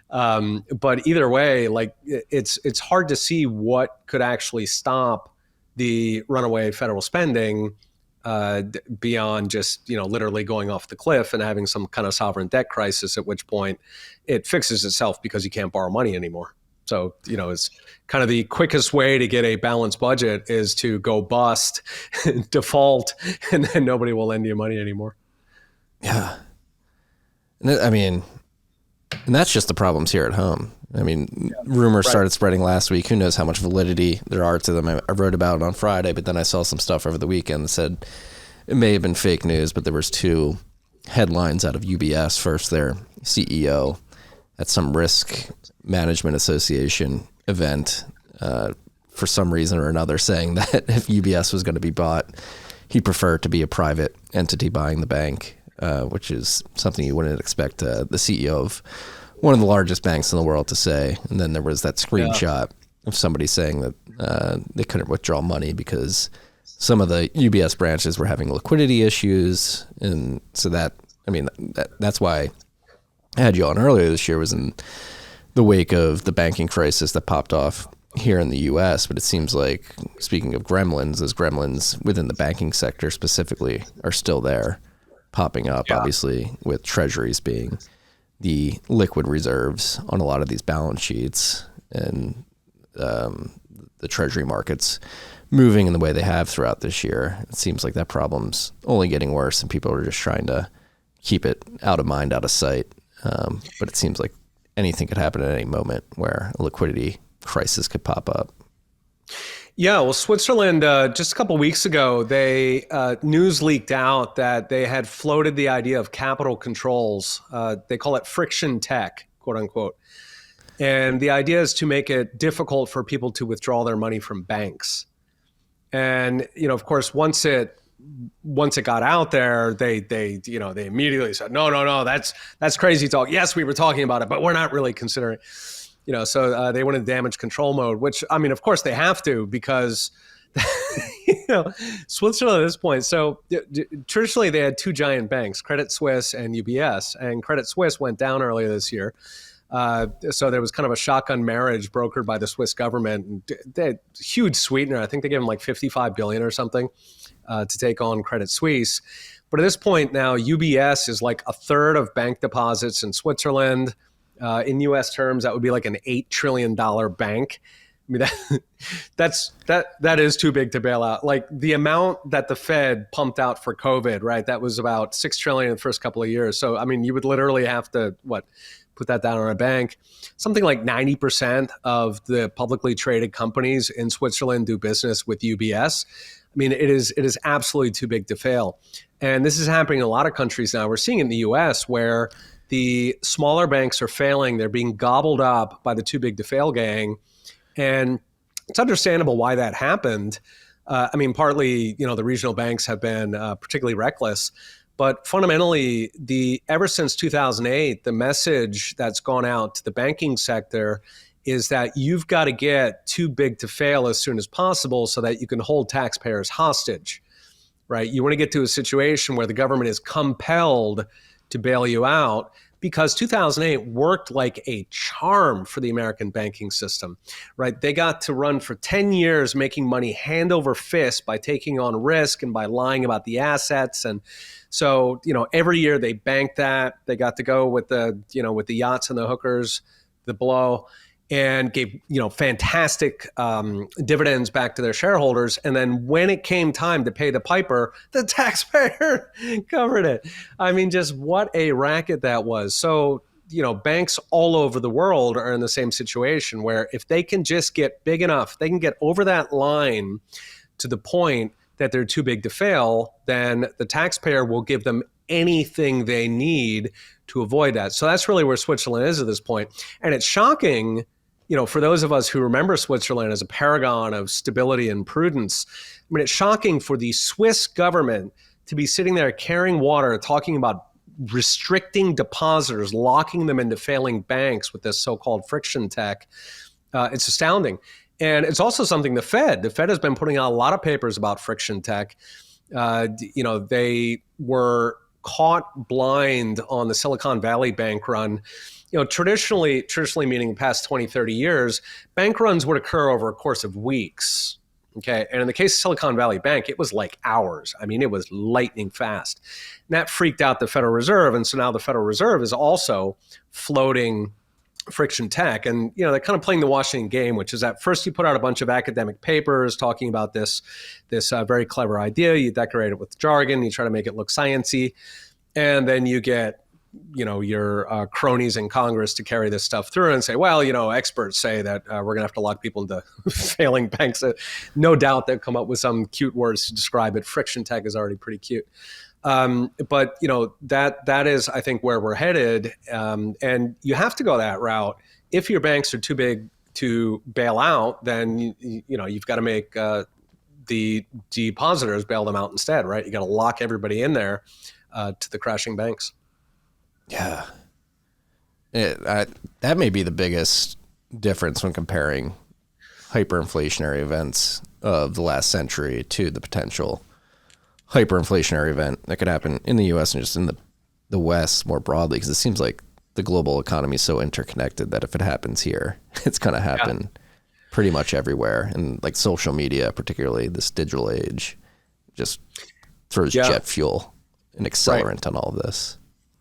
But either way, it's hard to see what could actually stop the runaway federal spending beyond just, literally going off the cliff and having some kind of sovereign debt crisis, at which point it fixes itself because you can't borrow money anymore. So, it's kind of the quickest way to get a balanced budget is to go bust, default, and then nobody will lend you money anymore. Yeah. And that's just the problems here at home. Rumors started spreading last week. Who knows how much validity there are to them. I wrote about it on Friday, but then I saw some stuff over the weekend that said it may have been fake news, but there was two headlines out of UBS. First, their CEO at some risk management association event for some reason or another saying that if UBS was going to be bought, he'd prefer to be a private entity buying the bank, which is something you wouldn't expect the CEO of one of the largest banks in the world to say. And then there was that screenshot of somebody saying that they couldn't withdraw money because some of the UBS branches were having liquidity issues. And so that's why I had you on earlier this year, was in the wake of the banking crisis that popped off here in the U.S. But it seems like, speaking of gremlins, those gremlins within the banking sector specifically are still there, popping up, obviously, with treasuries being the liquid reserves on a lot of these balance sheets, and the treasury markets moving in the way they have throughout this year. It seems like that problem's only getting worse, and people are just trying to keep it out of mind, out of sight. But it seems like anything could happen at any moment where a liquidity crisis could pop up. Yeah, well, Switzerland, just a couple of weeks ago, news leaked out that they had floated the idea of capital controls. They call it friction tech, quote unquote. And the idea is to make it difficult for people to withdraw their money from banks. And, of course, once it got out there, they immediately said, no, that's crazy talk. Yes, we were talking about it, but we're not really considering it. So they went in damage control mode, which, of course they have to, because Switzerland at this point. So traditionally they had two giant banks, Credit Suisse and UBS, and Credit Suisse went down earlier this year. So there was kind of a shotgun marriage brokered by the Swiss government. And they had a huge sweetener. I think they gave them like 55 billion or something to take on Credit Suisse. But at this point now, UBS is like a third of bank deposits in Switzerland. In U.S. terms, that would be like an $8 trillion bank. I mean, that is too big to bail out. Like the amount that the Fed pumped out for COVID, right? That was about $6 trillion in the first couple of years. So, I mean, you would literally have to, put that down on a bank. Something like 90% of the publicly traded companies in Switzerland do business with UBS. I mean, it is absolutely too big to fail. And this is happening in a lot of countries now. We're seeing it in the US where the smaller banks are failing. They're being gobbled up by the too big to fail gang. And it's understandable why that happened. I mean, partly, the regional banks have been particularly reckless. But fundamentally, ever since 2008, the message that's gone out to the banking sector is that you've got to get too big to fail as soon as possible so that you can hold taxpayers hostage, right? You want to get to a situation where the government is compelled to bail you out, because 2008 worked like a charm for the American banking system, right? They got to run for 10 years making money hand over fist by taking on risk and by lying about the assets. And so, every year they banked that. They got to go with the yachts and the hookers, the blow, and gave, fantastic dividends back to their shareholders. And then when it came time to pay the piper, the taxpayer covered it. I mean, just what a racket that was. So, banks all over the world are in the same situation where if they can just get big enough, they can get over that line to the point that they're too big to fail, then the taxpayer will give them anything they need to avoid that. So that's really where Switzerland is at this point. And it's shocking, for those of us who remember Switzerland as a paragon of stability and prudence. I mean, it's shocking for the Swiss government to be sitting there carrying water, talking about restricting depositors, locking them into failing banks with this so-called friction tech. It's astounding. And it's also something the Fed has been putting out a lot of papers about friction tech. They were caught blind on the Silicon Valley bank run. Traditionally meaning the past 20, 30 years, bank runs would occur over a course of weeks. Okay. And in the case of Silicon Valley Bank, it was like hours. I mean, it was lightning fast. And that freaked out the Federal Reserve. And so now the Federal Reserve is also floating friction tech. And, they're kind of playing the Washington game, which is that first you put out a bunch of academic papers talking about this very clever idea. You decorate it with jargon. You try to make it look sciencey. And then you get, your cronies in Congress to carry this stuff through and say, well, experts say that we're going to have to lock people into failing banks. No doubt they'll come up with some cute words to describe it. Friction tech is already pretty cute. But that is, I think, where we're headed. And you have to go that route. If your banks are too big to bail out, then you've got to make the depositors bail them out instead, right? You got to lock everybody in there to the crashing banks. Yeah, that may be the biggest difference when comparing hyperinflationary events of the last century to the potential hyperinflationary event that could happen in the U.S. and just in the West more broadly, because it seems like the global economy is so interconnected that if it happens here, it's going to happen pretty much everywhere. And like social media, particularly this digital age, just throws jet fuel and accelerant on all of this.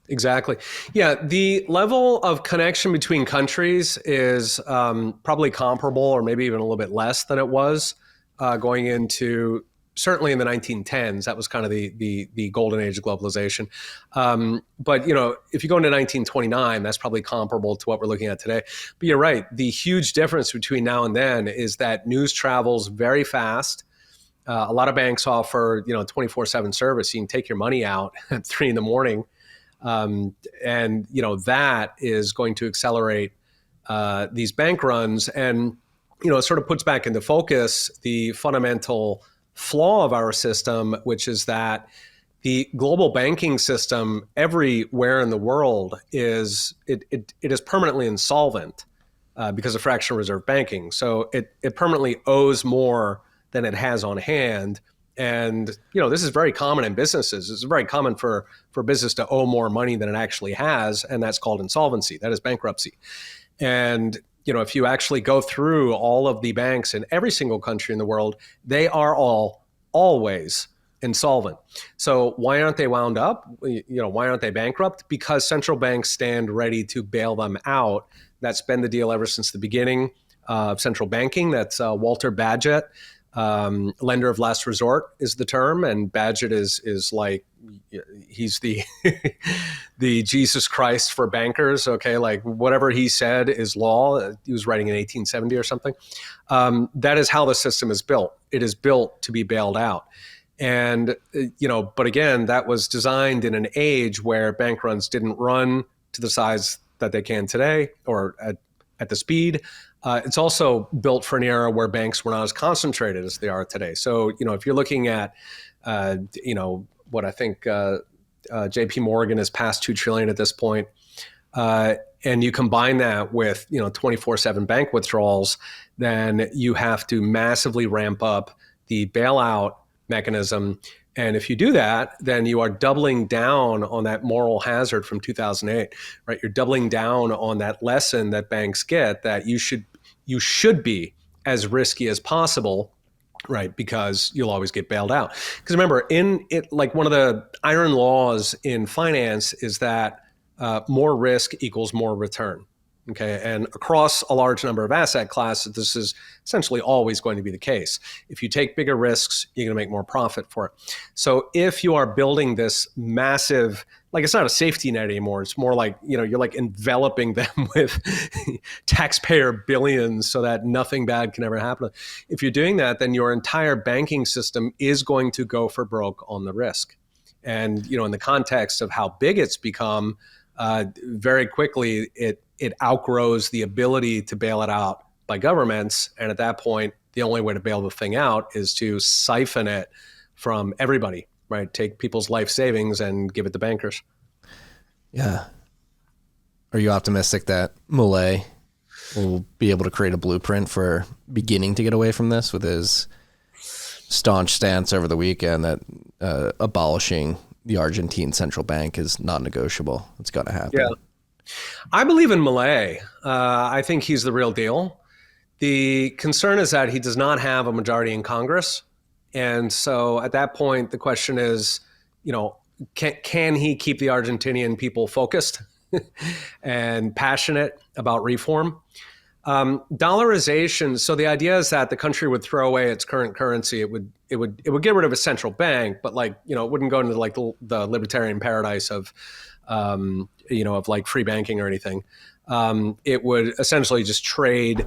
Exactly. Yeah, the level of connection between countries is probably comparable or maybe even a little bit less than it was going into certainly in the 1910s. That was kind of the golden age of globalization. But, if you go into 1929, that's probably comparable to what we're looking at today. But you're right. The huge difference between now and then is that news travels very fast. A lot of banks offer, 24/7 service. You can take your money out at 3 a.m. And that is going to accelerate these bank runs. And, it sort of puts back into focus the fundamental flaw of our system, which is that the global banking system everywhere in the world is permanently insolvent because of fractional reserve banking. So it permanently owes more than it has on hand. And, this is very common in businesses. It's very common for business to owe more money than it actually has. And that's called insolvency. That is bankruptcy. And, if you actually go through all of the banks in every single country in the world, they are all always insolvent. So why aren't they wound up? Why aren't they bankrupt? Because central banks stand ready to bail them out. That's been the deal ever since the beginning of central banking. That's Walter Bagehot. Lender of last resort is the term, and Bagehot is like, he's the the Jesus Christ for bankers. Okay, like whatever he said is law. He was writing in 1870 or something. That is how the system is built. It is built to be bailed out. And, but again, that was designed in an age where bank runs didn't run to the size that they can today, or at the speed. It's also built for an era where banks were not as concentrated as they are today. So, if you're looking at, what I think JP Morgan is past 2 trillion at this point, and you combine that with, 24/7 bank withdrawals, then you have to massively ramp up the bailout mechanism. And if you do that, then you are doubling down on that moral hazard from 2008, right? You're doubling down on that lesson that banks get, that you should be as risky as possible, right? Because you'll always get bailed out. Because remember, like one of the iron laws in finance is that more risk equals more return. Okay, and across a large number of asset classes, this is essentially always going to be the case. If you take bigger risks, you're going to make more profit for it. So if you are building this massive, like it's not a safety net anymore, it's more like, you're like enveloping them with taxpayer billions so that nothing bad can ever happen. If you're doing that, then your entire banking system is going to go for broke on the risk. And, in the context of how big it's become, very quickly, it outgrows the ability to bail it out by governments. And at that point, the only way to bail the thing out is to siphon it from everybody, right? Take people's life savings and give it to bankers. Yeah. Are you optimistic that Milei will be able to create a blueprint for beginning to get away from this with his staunch stance over the weekend that abolishing the Argentine central bank is not negotiable? It's got to happen. Yeah. I believe in Milei. I think he's the real deal. The concern is that he does not have a majority in Congress. And so at that point, the question is, can he keep the Argentinian people focused and passionate about reform? Dollarization. So the idea is that the country would throw away its current currency. It would get rid of a central bank, but it wouldn't go into like the libertarian paradise of like free banking or anything. It would essentially just trade.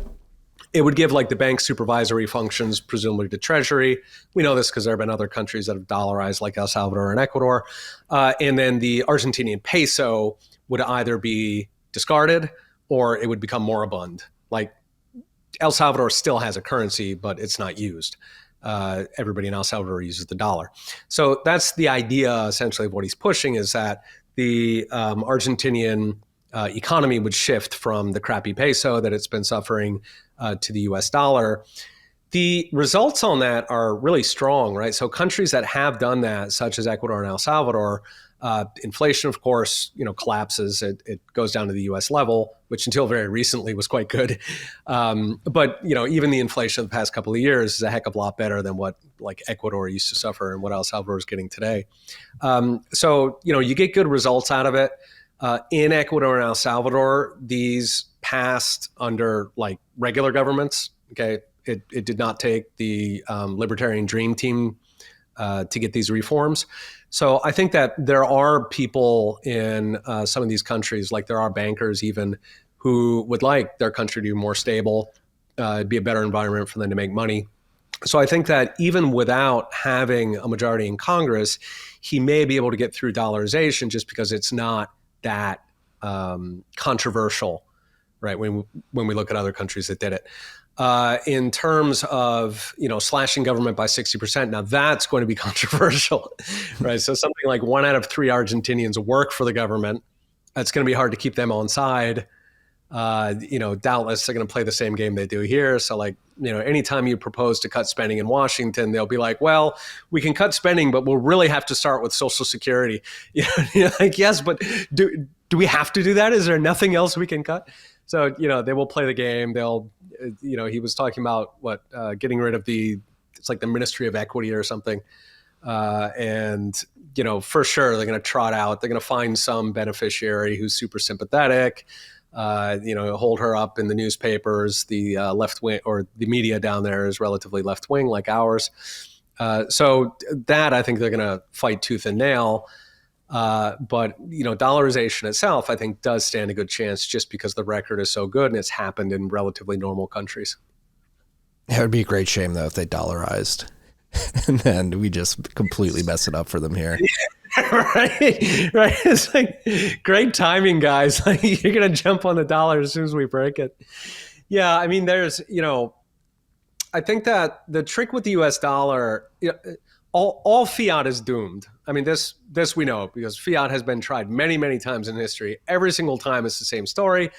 It would give like the bank supervisory functions, presumably to Treasury. We know this because there have been other countries that have dollarized, like El Salvador and Ecuador. And then the Argentinian peso would either be discarded or it would become moribund. Like El Salvador still has a currency, but it's not used. Everybody in El Salvador uses the dollar. So that's the idea essentially of what he's pushing, is that the Argentinian economy would shift from the crappy peso that it's been suffering to the US dollar. The results on that are really strong, right? So countries that have done that, such as Ecuador and El Salvador, inflation, of course, collapses. It goes down to the U.S. level, which until very recently was quite good. But even the inflation of the past couple of years is a heck of a lot better than what like Ecuador used to suffer and what El Salvador is getting today. So you get good results out of it. In Ecuador and El Salvador, these passed under like regular governments. Okay, it did not take the libertarian dream team to get these reforms. So I think that there are people in some of these countries, like there are bankers even, who would like their country to be more stable, be a better environment for them to make money. So I think that even without having a majority in Congress, he may be able to get through dollarization just because it's not that controversial, right? When we look at other countries that did it. In terms of, slashing government by 60%, now that's going to be controversial, right? So something like 1 out of 3 Argentinians work for the government. It's going to be hard to keep them on side. doubtless they're going to play the same game they do here. So like, anytime you propose to cut spending in Washington, they'll be like, well, we can cut spending, but we'll really have to start with Social Security. Like, yes, but do we have to do that? Is there nothing else we can cut? So, they will play the game. They'll, he was talking about getting rid of it's like the Ministry of Equity or something. And, for sure, they're going to trot out, they're going to find some beneficiary who's super sympathetic, hold her up in the newspapers. The left wing or the media down there is relatively left wing like ours. So that I think they're going to fight tooth and nail. But dollarization itself, I think, does stand a good chance just because the record is so good and it's happened in relatively normal countries. It would be a great shame, though, if they dollarized and then we just completely mess it up for them here. Right. It's like great timing, guys. Like, you're going to jump on the dollar as soon as we break it. Yeah. I mean, there's, I think that the trick with the US dollar, all fiat is doomed. I mean, this we know because fiat has been tried many, many times in history. Every single time it's the same story,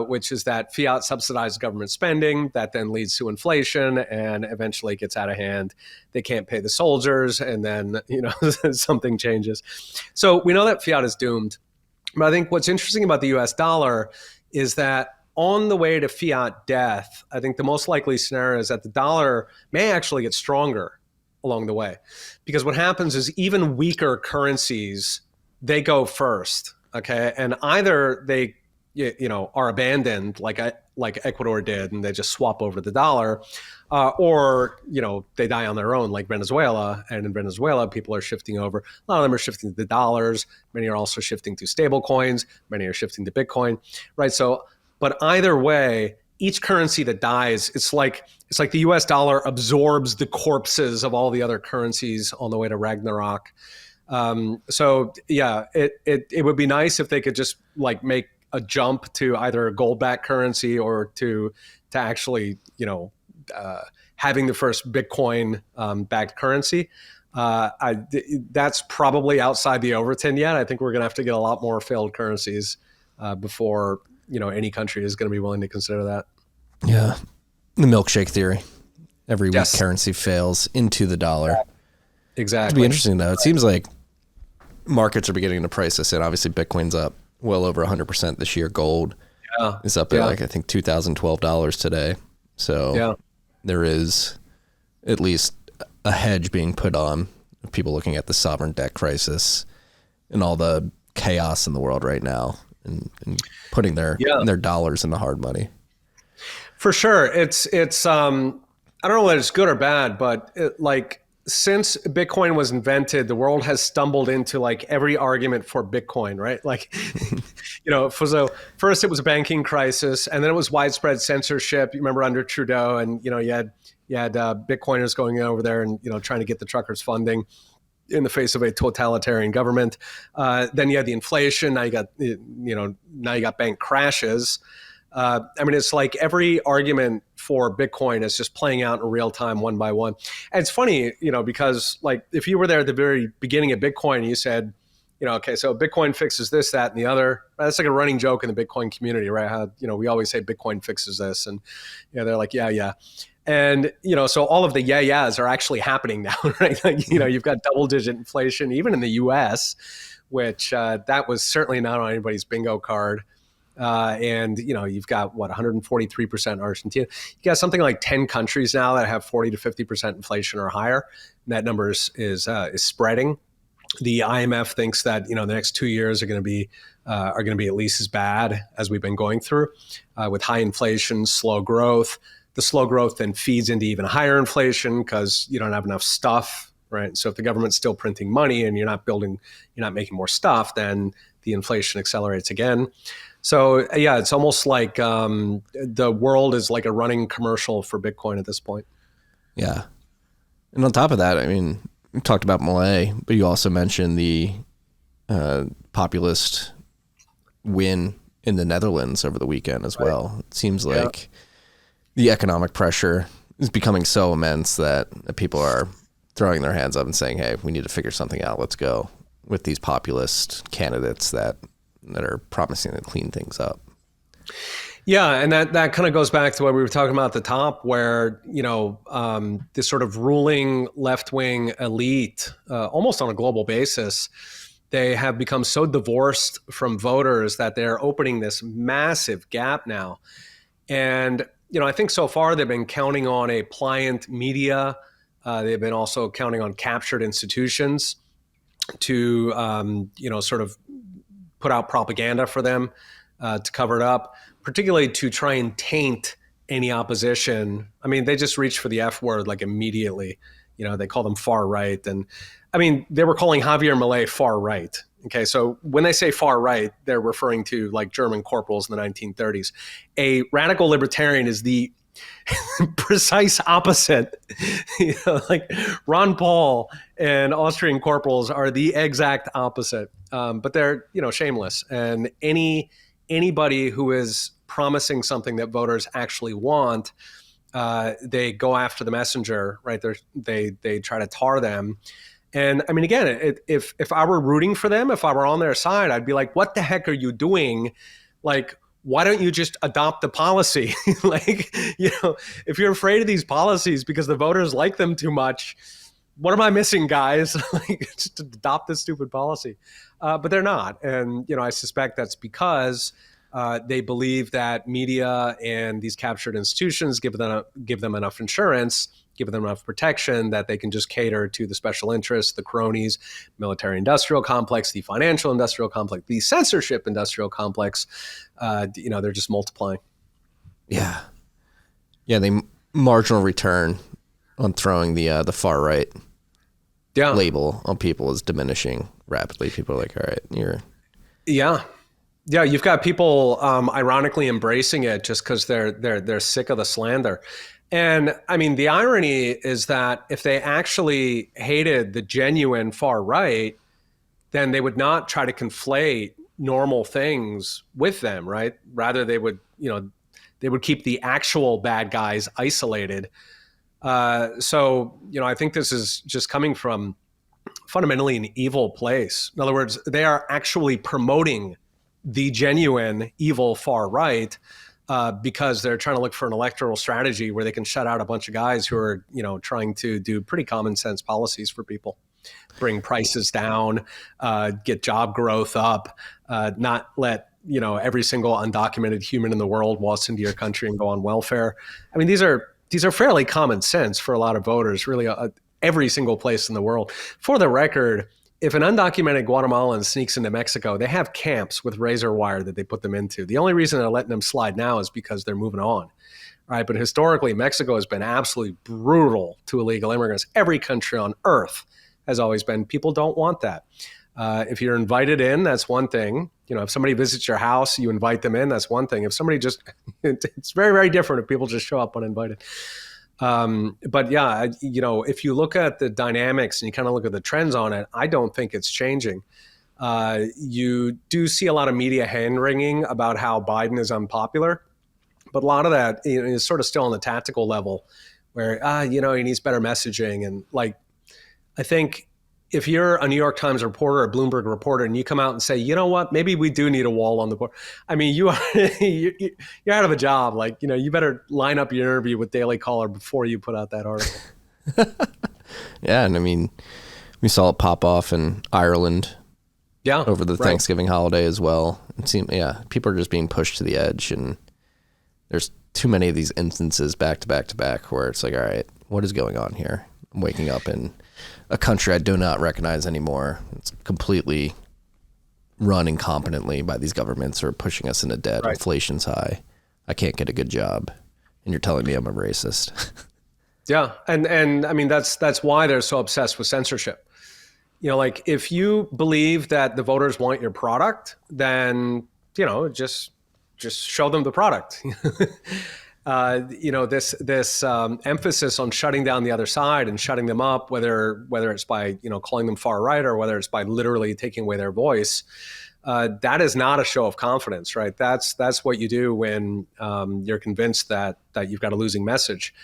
which is that fiat subsidizes government spending. That then leads to inflation and eventually gets out of hand. They can't pay the soldiers and then, something changes. So we know that fiat is doomed. But I think what's interesting about the US dollar is that on the way to fiat death, I think the most likely scenario is that the dollar may actually get stronger along the way. Because what happens is even weaker currencies, they go first, okay? And either they are abandoned like Ecuador did and they just swap over the dollar, or they die on their own like Venezuela. And in Venezuela, people are shifting over. A lot of them are shifting to the dollars. Many are also shifting to stable coins. Many are shifting to Bitcoin, right? So, but either way, each currency that dies, it's like the US dollar absorbs the corpses of all the other currencies on the way to Ragnarok. So yeah, it would be nice if they could just like make a jump to either a gold-backed currency or to actually, having the first Bitcoin backed currency. That's probably outside the Overton yet. I think we're going to have to get a lot more failed currencies before any country is going to be willing to consider that. Yeah, the milkshake theory. Every weak currency fails into the dollar. Exactly. It'd be interesting though. It seems like markets are beginning to price this in. Obviously, Bitcoin's up well over 100% this year. Gold is up at I think $2,012 today. So there is at least a hedge being put on people looking at the sovereign debt crisis and all the chaos in the world right now and putting their dollars into hard money. For sure. It's I don't know whether it's good or bad, but since Bitcoin was invented, the world has stumbled into like every argument for Bitcoin, right? Like, so first it was a banking crisis, and then it was widespread censorship. You remember under Trudeau, and you had Bitcoiners going over there and trying to get the truckers funding in the face of a totalitarian government. Then you had the inflation. Now you got bank crashes. I mean, it's like every argument for Bitcoin is just playing out in real time, one by one. And it's funny, because like if you were there at the very beginning of Bitcoin and you said, okay, so Bitcoin fixes this, that, and the other. That's like a running joke in the Bitcoin community, right? How, we always say Bitcoin fixes this. And they're like, yeah. And, so all of the yeahs are actually happening now, right? Like, you've got double-digit inflation, even in the U.S., which that was certainly not on anybody's bingo card. And you've got 143% Argentina. You got something like 10 countries now that have 40 to 50% inflation or higher. And that number is spreading. The IMF thinks that the next 2 years are going to be at least as bad as we've been going through, with high inflation, slow growth. The slow growth then feeds into even higher inflation because you don't have enough stuff, right? So if the government's still printing money and you're not making more stuff, then the inflation accelerates again. So yeah, it's almost like the world is like a running commercial for Bitcoin at this point. Yeah. And on top of that, I mean, we talked about Milei, but you also mentioned the populist win in the Netherlands over the weekend as well. It seems like the economic pressure is becoming so immense that people are throwing their hands up and saying, hey, we need to figure something out. Let's go with these populist candidates that are promising to clean things up. Yeah, and that kind of goes back to what we were talking about at the top, where this sort of ruling left-wing elite, almost on a global basis, they have become so divorced from voters that they're opening this massive gap now. And I think so far they've been counting on a pliant media. They've been also counting on captured institutions to sort of put out propaganda for them to cover it up, particularly to try and taint any opposition. I mean, they just reach for the F word like immediately. They call them far right. And I mean, they were calling Javier Milei far right. Okay, so when they say far right, they're referring to like German corporals in the 1930s. A radical libertarian is the precise opposite. Like Ron Paul and Austrian corporals are the exact opposite. But they're shameless, and anybody who is promising something that voters actually want, they go after the messenger, right? They try to tar them. And I mean, again, if I were rooting for them, if I were on their side, I'd be like, what the heck are you doing? Like, why don't you just adopt the policy? Like, if you're afraid of these policies because the voters like them too much, what am I missing, guys? Like, just adopt this stupid policy. But they're not. And, I suspect that's because they believe that media and these captured institutions give them enough insurance, give them enough protection that they can just cater to the special interests, the cronies, military-industrial complex, the financial-industrial complex, the censorship-industrial complex. They're just multiplying. Yeah. Yeah, the marginal return on throwing the far right label on people is diminishing rapidly. People are like, all right, Yeah, you've got people ironically embracing it just because they're sick of the slander. And I mean, the irony is that if they actually hated the genuine far right, then they would not try to conflate normal things with them, right? Rather, they would keep the actual bad guys isolated. So I think this is just coming from fundamentally an evil place. In other words, they are actually promoting the genuine evil far right because they're trying to look for an electoral strategy where they can shut out a bunch of guys who are, trying to do pretty common sense policies for people, bring prices down, get job growth up, not let, every single undocumented human in the world waltz into your country and go on welfare. I mean, these are fairly common sense for a lot of voters, really every single place in the world. For the record, if an undocumented Guatemalan sneaks into Mexico, they have camps with razor wire that they put them into. The only reason they're letting them slide now is because they're moving on, right? But historically, Mexico has been absolutely brutal to illegal immigrants. Every country on earth has always been. People don't want that. If you're invited in, that's one thing. If somebody visits your house, you invite them in, that's one thing. If somebody it's very, very different if people just show up uninvited. But yeah, if you look at the dynamics and you kind of look at the trends on it, I don't think it's changing. You do see a lot of media hand-wringing about how Biden is unpopular, but a lot of that is sort of still on the tactical level where, he needs better messaging. And like, I think if you're a New York Times reporter or a Bloomberg reporter and you come out and say, you know what, maybe we do need a wall on the border. I mean, you're out of a job. Like, you better line up your interview with Daily Caller before you put out that article. Yeah. And I mean, we saw it pop off in Ireland over the Thanksgiving holiday as well. It seemed, people are just being pushed to the edge, and there's too many of these instances back to back to back where it's like, all right, what is going on here? I'm waking up in a country I do not recognize anymore. It's completely run incompetently by these governments who are pushing us into debt. Right. Inflation's high. I can't get a good job, and you're telling me I'm a racist. Yeah, and I mean that's why they're so obsessed with censorship. Like if you believe that the voters want your product, then just show them the product. This emphasis on shutting down the other side and shutting them up, whether it's by calling them far right or whether it's by literally taking away their voice, that is not a show of confidence, right? That's what you do when you're convinced that you've got a losing message.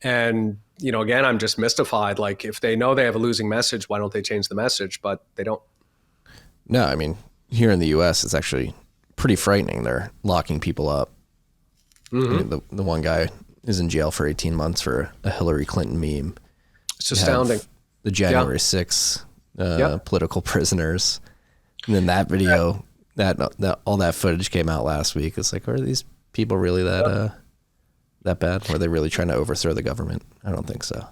And again, I'm just mystified. Like if they know they have a losing message, why don't they change the message? But they don't. No, I mean here in the U.S., it's actually pretty frightening. They're locking people up. Mm-hmm. I mean, the one guy is in jail for 18 months for a Hillary Clinton meme. It's astounding. The January 6th political prisoners. And then that video, that all that footage came out last week. It's like, are these people really that bad? Or are they really trying to overthrow the government? I don't think so.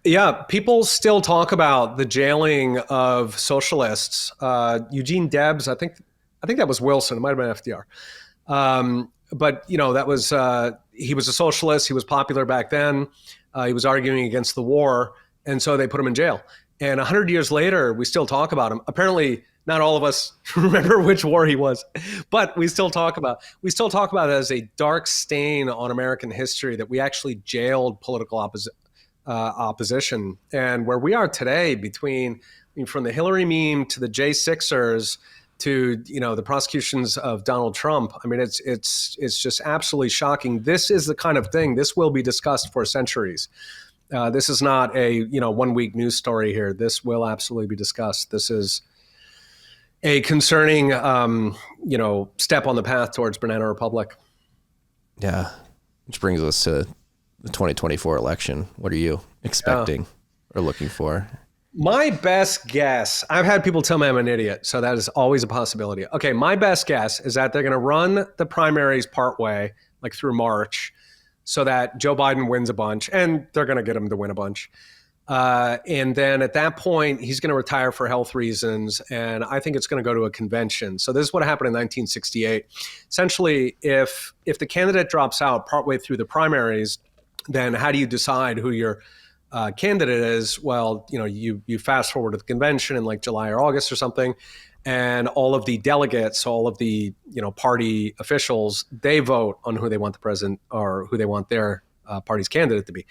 Yeah, people still talk about the jailing of socialists. Eugene Debs, I think that was Wilson. It might have been FDR. But that was he was a socialist. He was popular back then. He was arguing against the war, and so they put him in jail. And 100 years later, we still talk about him. Apparently, not all of us remember which war he was, but we still talk about it as a dark stain on American history that we actually jailed political opposition. And where we are today, from the Hillary meme to the J6ers to the prosecutions of Donald Trump, I mean, it's just absolutely shocking. This is the kind of thing, this will be discussed for centuries. This is not a 1 week news story here. This will absolutely be discussed. This is a concerning step on the path towards Banana Republic. Yeah, which brings us to the 2024 election. What are you expecting or looking for? My best guess, I've had people tell me I'm an idiot, so that is always a possibility. Okay, my best guess is that they're going to run the primaries partway, like through March, so that Joe Biden wins a bunch, and they're going to get him to win a bunch. And then at that point, he's going to retire for health reasons, and I think it's going to go to a convention. So this is what happened in 1968. Essentially, if the candidate drops out partway through the primaries, then how do you decide who your candidate is? Well, you fast forward to the convention in like July or August or something, and all of the delegates, all of the party officials, they vote on who they want the president or who they want their party's candidate to be.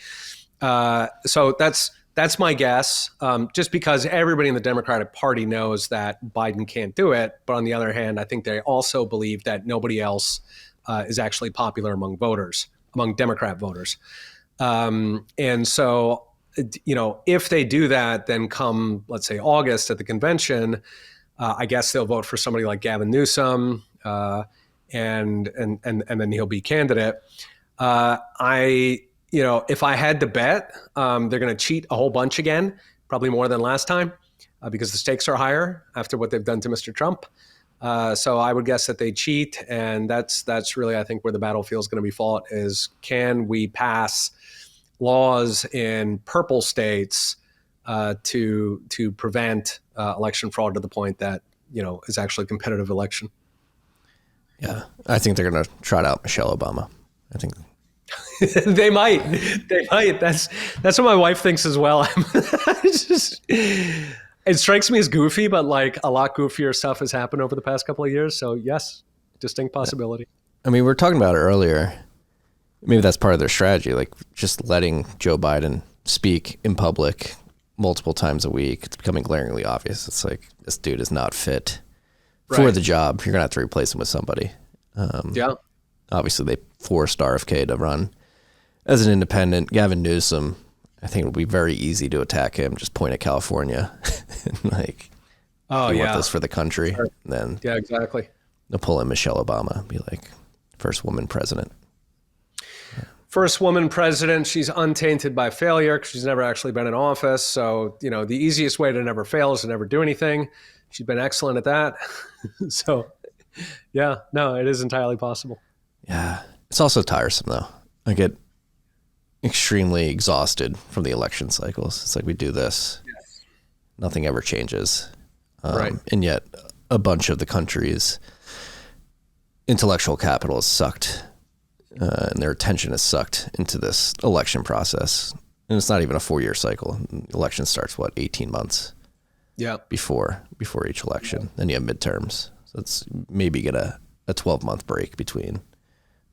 So that's my guess, just because everybody in the Democratic Party knows that Biden can't do it. But on the other hand, I think they also believe that nobody else is actually popular among Democrat voters. And so, if they do that, then come, let's say, August at the convention, I guess they'll vote for somebody like Gavin Newsom, and then he'll be candidate. If I had to bet, they're going to cheat a whole bunch again, probably more than last time, because the stakes are higher after what they've done to Mr. Trump. So I would guess that they cheat, and that's really, I think, where the battlefield is going to be fought is, can we pass laws in purple states to prevent election fraud to the point that is actually a competitive election. Yeah, I think they're going to trot out Michelle Obama. I think they might. That's what my wife thinks as well. It strikes me as goofy, but like a lot goofier stuff has happened over the past couple of years. So yes, distinct possibility. I mean, we were talking about it earlier. Maybe that's part of their strategy, like just letting Joe Biden speak in public multiple times a week. It's becoming glaringly obvious. It's like, this dude is not fit for the job. You're going to have to replace him with somebody. Obviously, they forced RFK to run as an independent. Gavin Newsom, I think it would be very easy to attack him. Just point at California and like, you want this for the country? Sure. And then exactly. They'll pull in Michelle Obama, be like, first woman president. First woman president. She's untainted by failure because she's never actually been in office. So, the easiest way to never fail is to never do anything. She's been excellent at that. So, yeah, no, it is entirely possible. Yeah. It's also tiresome, though. I get extremely exhausted from the election cycles. It's like we do this. Yes. Nothing ever changes. And yet a bunch of the country's intellectual capital is sucked and their attention is sucked into this election process. And it's not even a 4-year cycle. The election starts, 18 months before each election. Then you have midterms. So it's maybe get a 12-month break between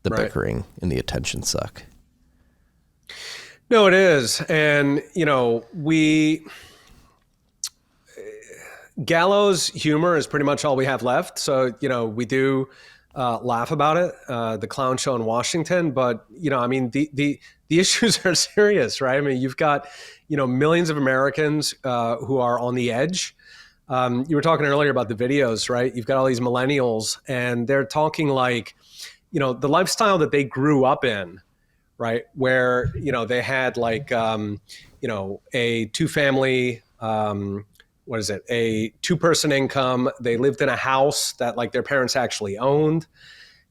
the bickering and the attention suck. No, it is. And, gallows humor is pretty much all we have left. So, we do laugh about it, the clown show in Washington. But, the issues are serious, right? I mean, you've got, millions of Americans who are on the edge. You were talking earlier about the videos, right? You've got all these millennials, and they're talking like, the lifestyle that they grew up in, right? Where, they had like, a two-family, a two-person income. They lived in a house that like their parents actually owned.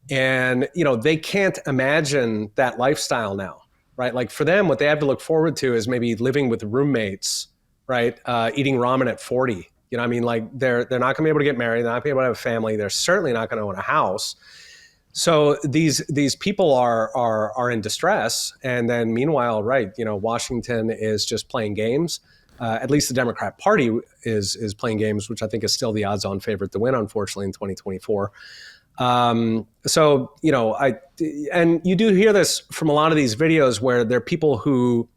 And, they can't imagine that lifestyle now, right? Like for them, what they have to look forward to is maybe living with roommates, right? Eating ramen at 40. I mean, like they're not going to be able to get married. They're not going to be able to have a family. They're certainly not going to own a house. So these people are in distress. And then meanwhile, right, Washington is just playing games. At least the Democrat Party is playing games, which I think is still the odds-on favorite to win, unfortunately, in 2024. So, and you do hear this from a lot of these videos where there are people who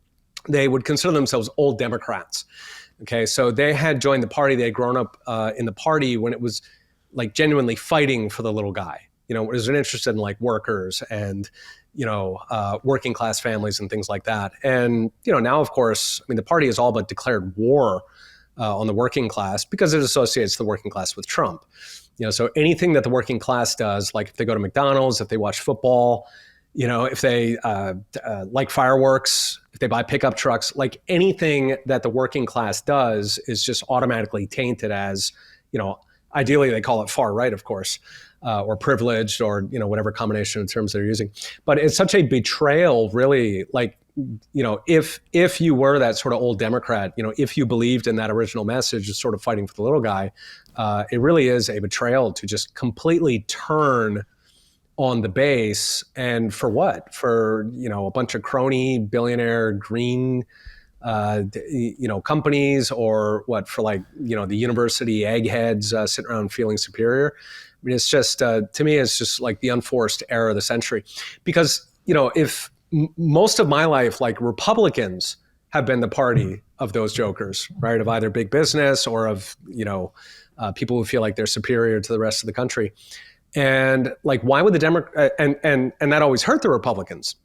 they would consider themselves old Democrats. Okay, so they had joined the party. They had grown up in the party when it was like genuinely fighting for the little guy. Was interested in like workers and, working class families and things like that. And, now, of course, I mean, the party has all but declared war on the working class because it associates the working class with Trump. So anything that the working class does, like if they go to McDonald's, if they watch football, if they like fireworks, if they buy pickup trucks, like anything that the working class does is just automatically tainted as, ideally they call it far right, of course, or privileged or, whatever combination of terms they're using. But it's such a betrayal, really, like, if you were that sort of old Democrat, if you believed in that original message of sort of fighting for the little guy, it really is a betrayal to just completely turn on the base. And for what? For, a bunch of crony billionaire green, companies, or what, for like, the university eggheads sitting around feeling superior. I mean, it's just, to me, it's just like the unforced error of the century. Because, if most of my life, like Republicans have been the party of those jokers, right? Of either big business or of, people who feel like they're superior to the rest of the country. And like, why would the Democrat, and that always hurt the Republicans,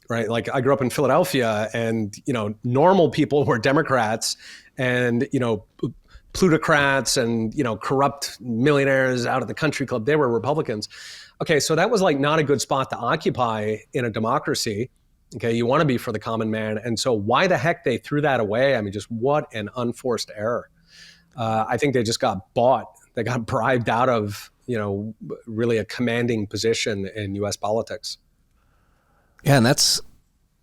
right? Like I grew up in Philadelphia and, normal people were Democrats and, plutocrats and, corrupt millionaires out of the country club, they were Republicans. Okay, so that was like not a good spot to occupy in a democracy. Okay, you want to be for the common man. And so why the heck they threw that away? I mean, just what an unforced error. I think they just got bought. They got bribed out of, really a commanding position in U.S. politics. Yeah, and that's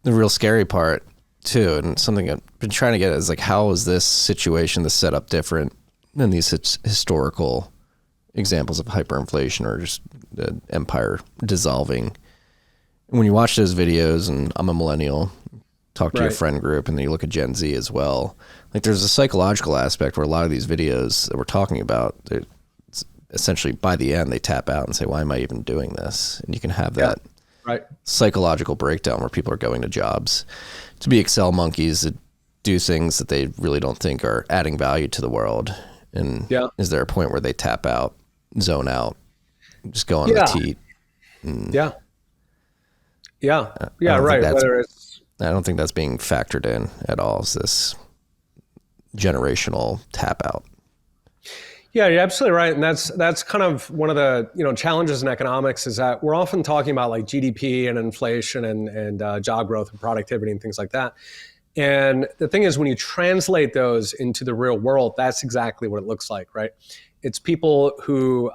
the real scary part too. And something I've been trying to get is like, how is this situation, the setup, different than these historical examples of hyperinflation or just the empire dissolving? When you watch those videos, and I'm a millennial, talk to your friend group, and then you look at Gen Z as well, like there's a psychological aspect where a lot of these videos that we're talking about, essentially by the end they tap out and say, why am I even doing this? And you can have that psychological breakdown where people are going to jobs to be Excel monkeys that do things that they really don't think are adding value to the world. And is there a point where they tap out, zone out, just go on the teat? I don't think that's being factored in at all, is this generational tap out. Yeah, you're absolutely right. And that's kind of one of the challenges in economics, is that we're often talking about like GDP and inflation and job growth and productivity and things like that. And the thing is, when you translate those into the real world, that's exactly what it looks like, right? It's people who,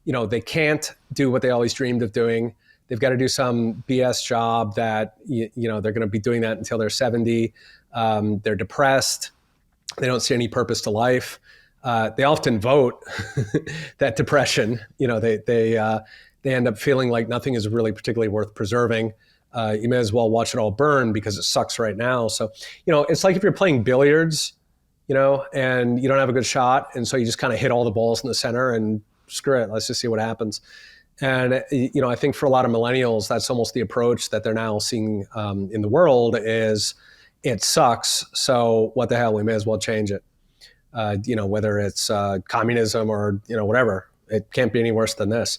they can't do what they always dreamed of doing. They've got to do some BS job that, they're going to be doing that until they're 70. They're depressed. They don't see any purpose to life. They often vote that depression. They end up feeling like nothing is really particularly worth preserving. You may as well watch it all burn because it sucks right now. So, it's like if you're playing billiards, and you don't have a good shot. And so you just kind of hit all the balls in the center and screw it. Let's just see what happens. And, I think for a lot of millennials, that's almost the approach that they're now seeing in the world is it sucks. So what the hell, we may as well change it. Whether it's communism or, whatever, it can't be any worse than this.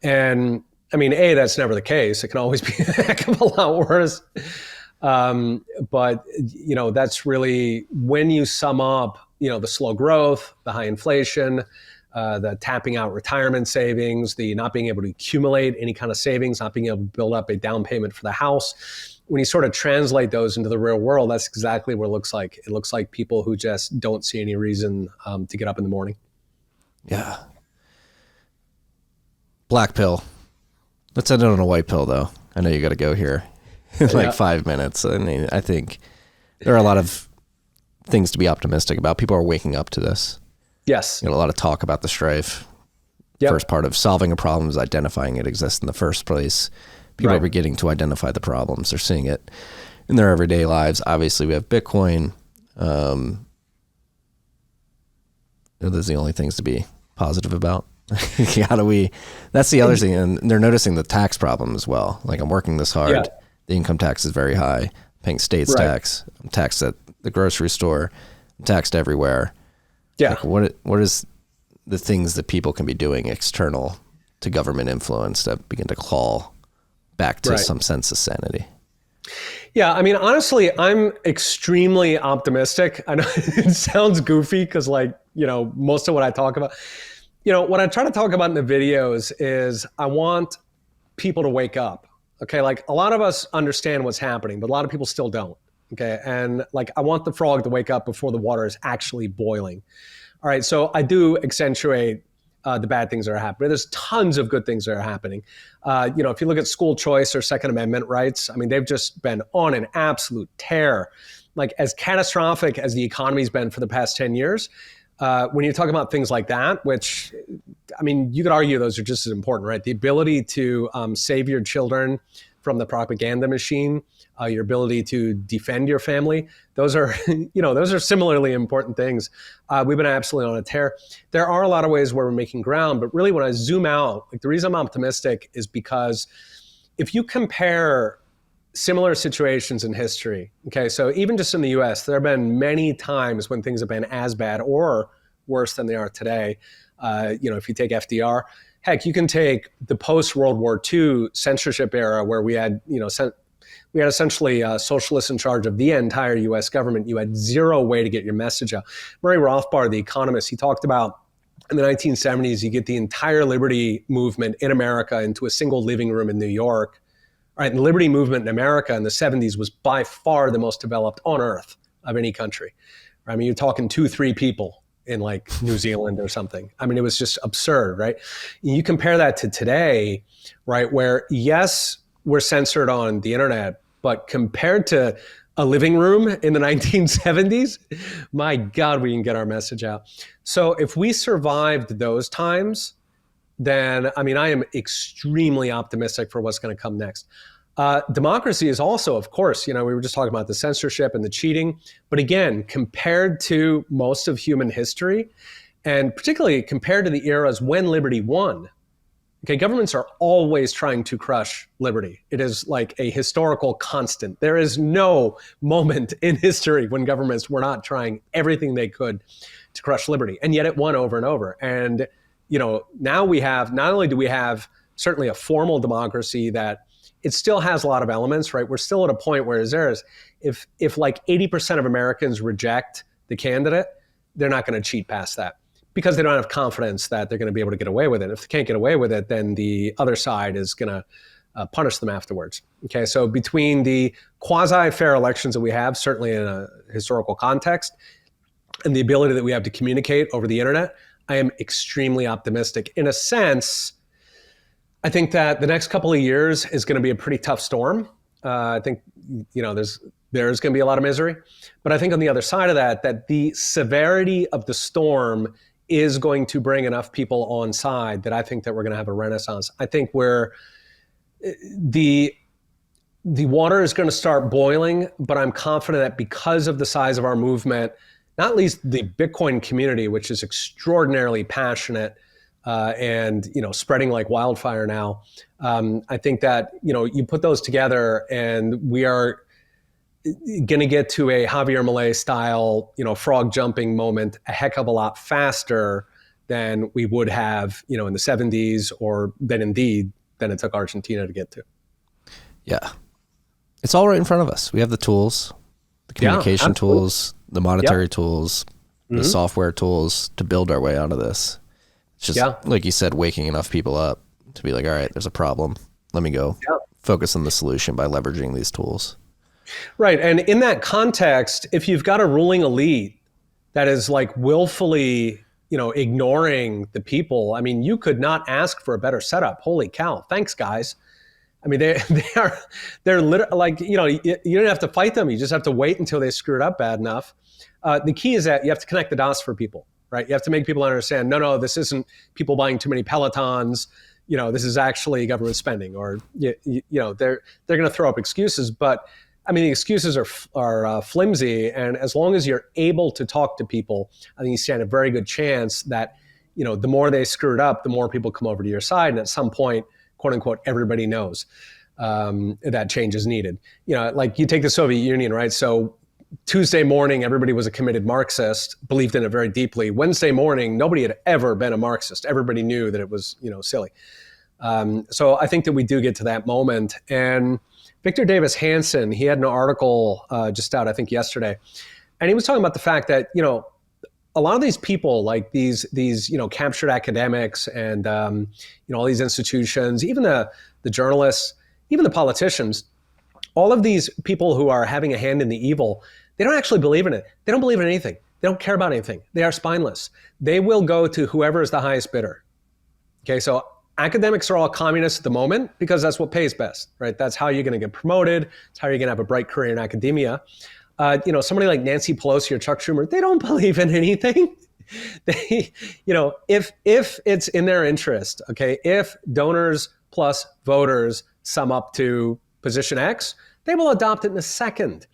And I mean, that's never the case. It can always be a heck of a lot worse. But, that's really when you sum up the slow growth, the high inflation, the tapping out retirement savings, the not being able to accumulate any kind of savings, not being able to build up a down payment for the house. When you sort of translate those into the real world, that's exactly what it looks like. It looks like people who just don't see any reason to get up in the morning. Yeah. Black pill. Let's end it on a white pill, though. I know you got to go here in like 5 minutes. I mean, I think there are a lot of things to be optimistic about. People are waking up to this. Yes. A lot of talk about the strife. Yep. First part of solving a problem is identifying it exists in the first place. People are beginning to identify the problems. They're seeing it in their everyday lives. Obviously, we have Bitcoin. Those are the only things to be positive about. How do we? That's the other thing, and they're noticing the tax problem as well. Like, I'm working this hard. Yeah. The income tax is very high. I'm paying states tax. I'm taxed at the grocery store. I'm taxed everywhere. Yeah. Like, what is the things that people can be doing external to government influence that begin to call back to some sense of sanity? Yeah, I mean, honestly, I'm extremely optimistic. I know it sounds goofy because, most of what I talk about. What I try to talk about in the videos is I want people to wake up. Okay. Like, a lot of us understand what's happening, but a lot of people still don't. Okay. And I want the frog to wake up before the water is actually boiling. All right. So I do accentuate the bad things that are happening. There's tons of good things that are happening. If you look at school choice or Second Amendment rights, I mean, they've just been on an absolute tear. Like, as catastrophic as the economy's been for the past 10 years, when you talk about things like that, which, I mean, you could argue those are just as important, right? The ability to save your children from the propaganda machine, your ability to defend your family, those are, those are similarly important things. We've been absolutely on a tear. There are a lot of ways where we're making ground, but really when I zoom out, the reason I'm optimistic is because if you compare similar situations in history. Okay, so even just in the US, there have been many times when things have been as bad or worse than they are today. If you take FDR, heck, you can take the post-World War II censorship era where we had essentially socialists in charge of the entire US government. You had zero way to get your message out. Murray Rothbard, the economist, he talked about in the 1970s, you get the entire liberty movement in America into a single living room in New York. Right, and the liberty movement in America in the 70s was by far the most developed on earth of any country. I mean, you're talking 2-3 people in New Zealand or something. I mean, it was just absurd, right? You compare that to today, right, where yes, we're censored on the internet, but compared to a living room in the 1970s, my God, we can get our message out. So if we survived those times, then, I mean, I am extremely optimistic for what's going to come next. Democracy is also, of course, we were just talking about the censorship and the cheating. But again, compared to most of human history, and particularly compared to the eras when liberty won, okay, governments are always trying to crush liberty. It is like a historical constant. There is no moment in history when governments were not trying everything they could to crush liberty. And yet it won over and over. And now we have, not only do we have certainly a formal democracy that it still has a lot of elements, right? We're still at a point where if 80% of Americans reject the candidate, they're not going to cheat past that because they don't have confidence that they're going to be able to get away with it. If they can't get away with it, then the other side is going to punish them afterwards. Okay, so between the quasi-fair elections that we have, certainly in a historical context, and the ability that we have to communicate over the internet, I am extremely optimistic. In a sense, I think that the next couple of years is going to be a pretty tough storm. I think, there's going to be a lot of misery. But I think on the other side of that the severity of the storm is going to bring enough people on side that I think that we're going to have a renaissance. I think where the water is going to start boiling, but I'm confident that because of the size of our movement, not least the Bitcoin community, which is extraordinarily passionate and spreading like wildfire now. I think that you put those together, and we are going to get to a Javier Milei style frog jumping moment a heck of a lot faster than we would have in the 70s, or than it took Argentina to get to. Yeah, it's all right in front of us. We have the tools, the communication tools, the monetary tools. the software tools to build our way out of this. It's just, like you said, waking enough people up to be like, all right, there's a problem. Let me go focus on the solution by leveraging these tools. Right. And in that context, if you've got a ruling elite that is like willfully, ignoring the people, I mean, you could not ask for a better setup. Holy cow. Thanks, guys. I mean, they're literally like, you don't have to fight them. You just have to wait until they screw it up bad enough. The key is that you have to connect the dots for people, right? You have to make people understand, no, this isn't people buying too many Pelotons. This is actually government spending, or, they're going to throw up excuses. But I mean, the excuses are flimsy. And as long as you're able to talk to people, I think you stand a very good chance that, the more they screw it up, the more people come over to your side. And at some point, quote unquote, everybody knows that change is needed. Like you take the Soviet Union, right? So Tuesday morning, everybody was a committed Marxist, believed in it very deeply. Wednesday morning, nobody had ever been a Marxist. Everybody knew that it was, silly. So I think that we do get to that moment. And Victor Davis Hanson, he had an article just out, I think yesterday, and he was talking about the fact that, a lot of these people, like these captured academics and all these institutions, even the journalists, even the politicians, all of these people who are having a hand in the evil, they don't actually believe in it. They don't believe in anything. They don't care about anything. They are spineless. They will go to whoever is the highest bidder. Okay, so academics are all communists at the moment because that's what pays best, right? That's how you're going to get promoted. It's how you're going to have a bright career in academia. Somebody like Nancy Pelosi or Chuck Schumer, they don't believe in anything. They, if it's in their interest, okay, if donors plus voters sum up to position X, they will adopt it in a second.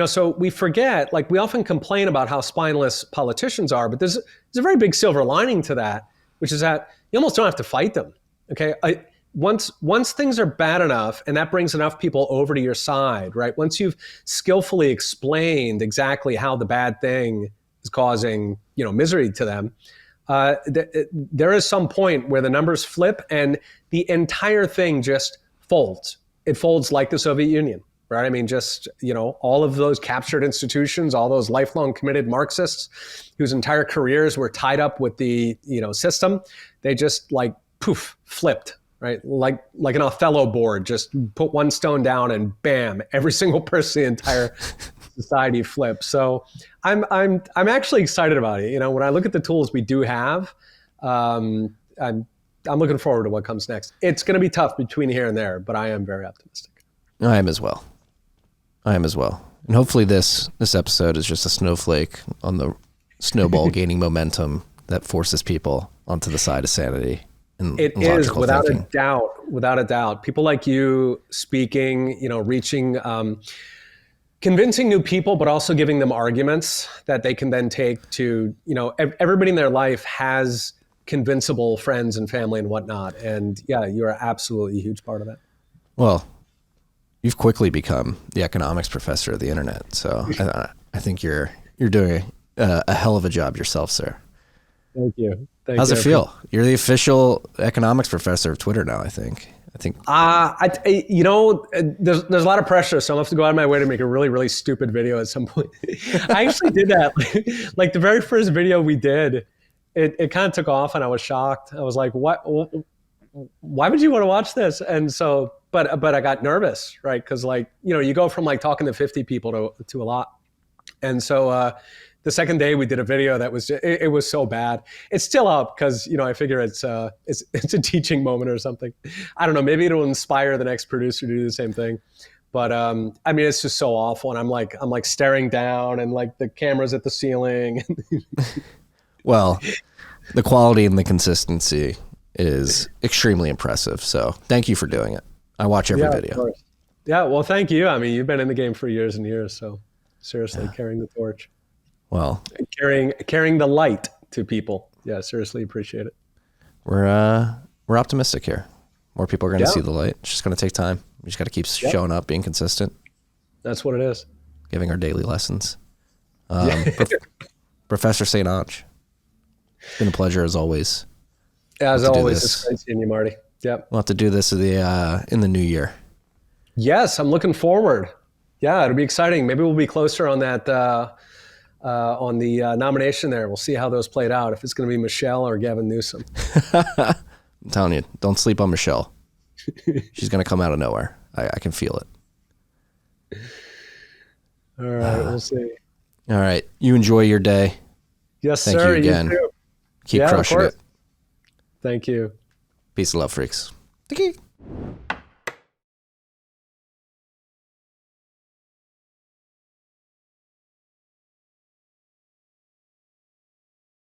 So we forget, like we often complain about how spineless politicians are, but there's a very big silver lining to that, which is that you almost don't have to fight them. Okay. Once things are bad enough, and that brings enough people over to your side, right? Once you've skillfully explained exactly how the bad thing is causing, misery to them, there is some point where the numbers flip and the entire thing just folds. It folds like the Soviet Union, right? I mean, just, all of those captured institutions, all those lifelong committed Marxists whose entire careers were tied up with the, system, they just like poof, flipped. Right, like an Othello board, just put one stone down and bam, every single person, the entire society flips. So I'm actually excited about it. When I look at the tools we do have, I'm looking forward to what comes next. It's going to be tough between here and there, but I am very optimistic. I am as well. And hopefully this episode is just a snowflake on the snowball gaining momentum that forces people onto the side of sanity. It is without a doubt. People like you speaking, reaching, convincing new people, but also giving them arguments that they can then take to, everybody in their life has convincible friends and family and whatnot. And yeah, you're absolutely a huge part of that. Well, you've quickly become the economics professor of the internet. So I think you're doing a hell of a job yourself, sir. Thank you. How's it feel? You're the official economics professor of Twitter now, I think. there's a lot of pressure, so I'll have to go out of my way to make a really, really stupid video at some point. I actually did that. Like the very first video we did, it kind of took off and I was shocked. I was like, what? Why would you want to watch this? And so, but I got nervous, right? Because you go from like talking to 50 people to a lot. And so, the second day we did a video that was it was so bad. It's still up because I figure it's a teaching moment or something. I don't know. Maybe it'll inspire the next producer to do the same thing. But it's just so awful. And I'm like staring down and like the camera's at the ceiling. Well, the quality and the consistency is extremely impressive. So thank you for doing it. I watch every video. Yeah. Well, thank you. I mean, you've been in the game for years and years. So seriously, carrying the torch. Well, carrying the light to people. Yeah, seriously appreciate it. We're optimistic here. More people are going to see the light. It's just going to take time. We just got to keep showing up, being consistent. That's what it is. Giving our daily lessons. Professor St Onge, it's been a pleasure as always. As always, it's great seeing you, Marty. Yep. We'll have to do this in the new year. Yes, I'm looking forward. Yeah, it'll be exciting. Maybe we'll be closer on that on the nomination there. We'll see how those played out, if it's going to be Michelle or Gavin Newsom. I'm telling you, don't sleep on Michelle. She's going to come out of nowhere. I can feel it. All right, we'll see. All right. You enjoy your day. Yes, Thank sir. you again. You too. Keep crushing it. Thank you. Peace and love, freaks. Thank you.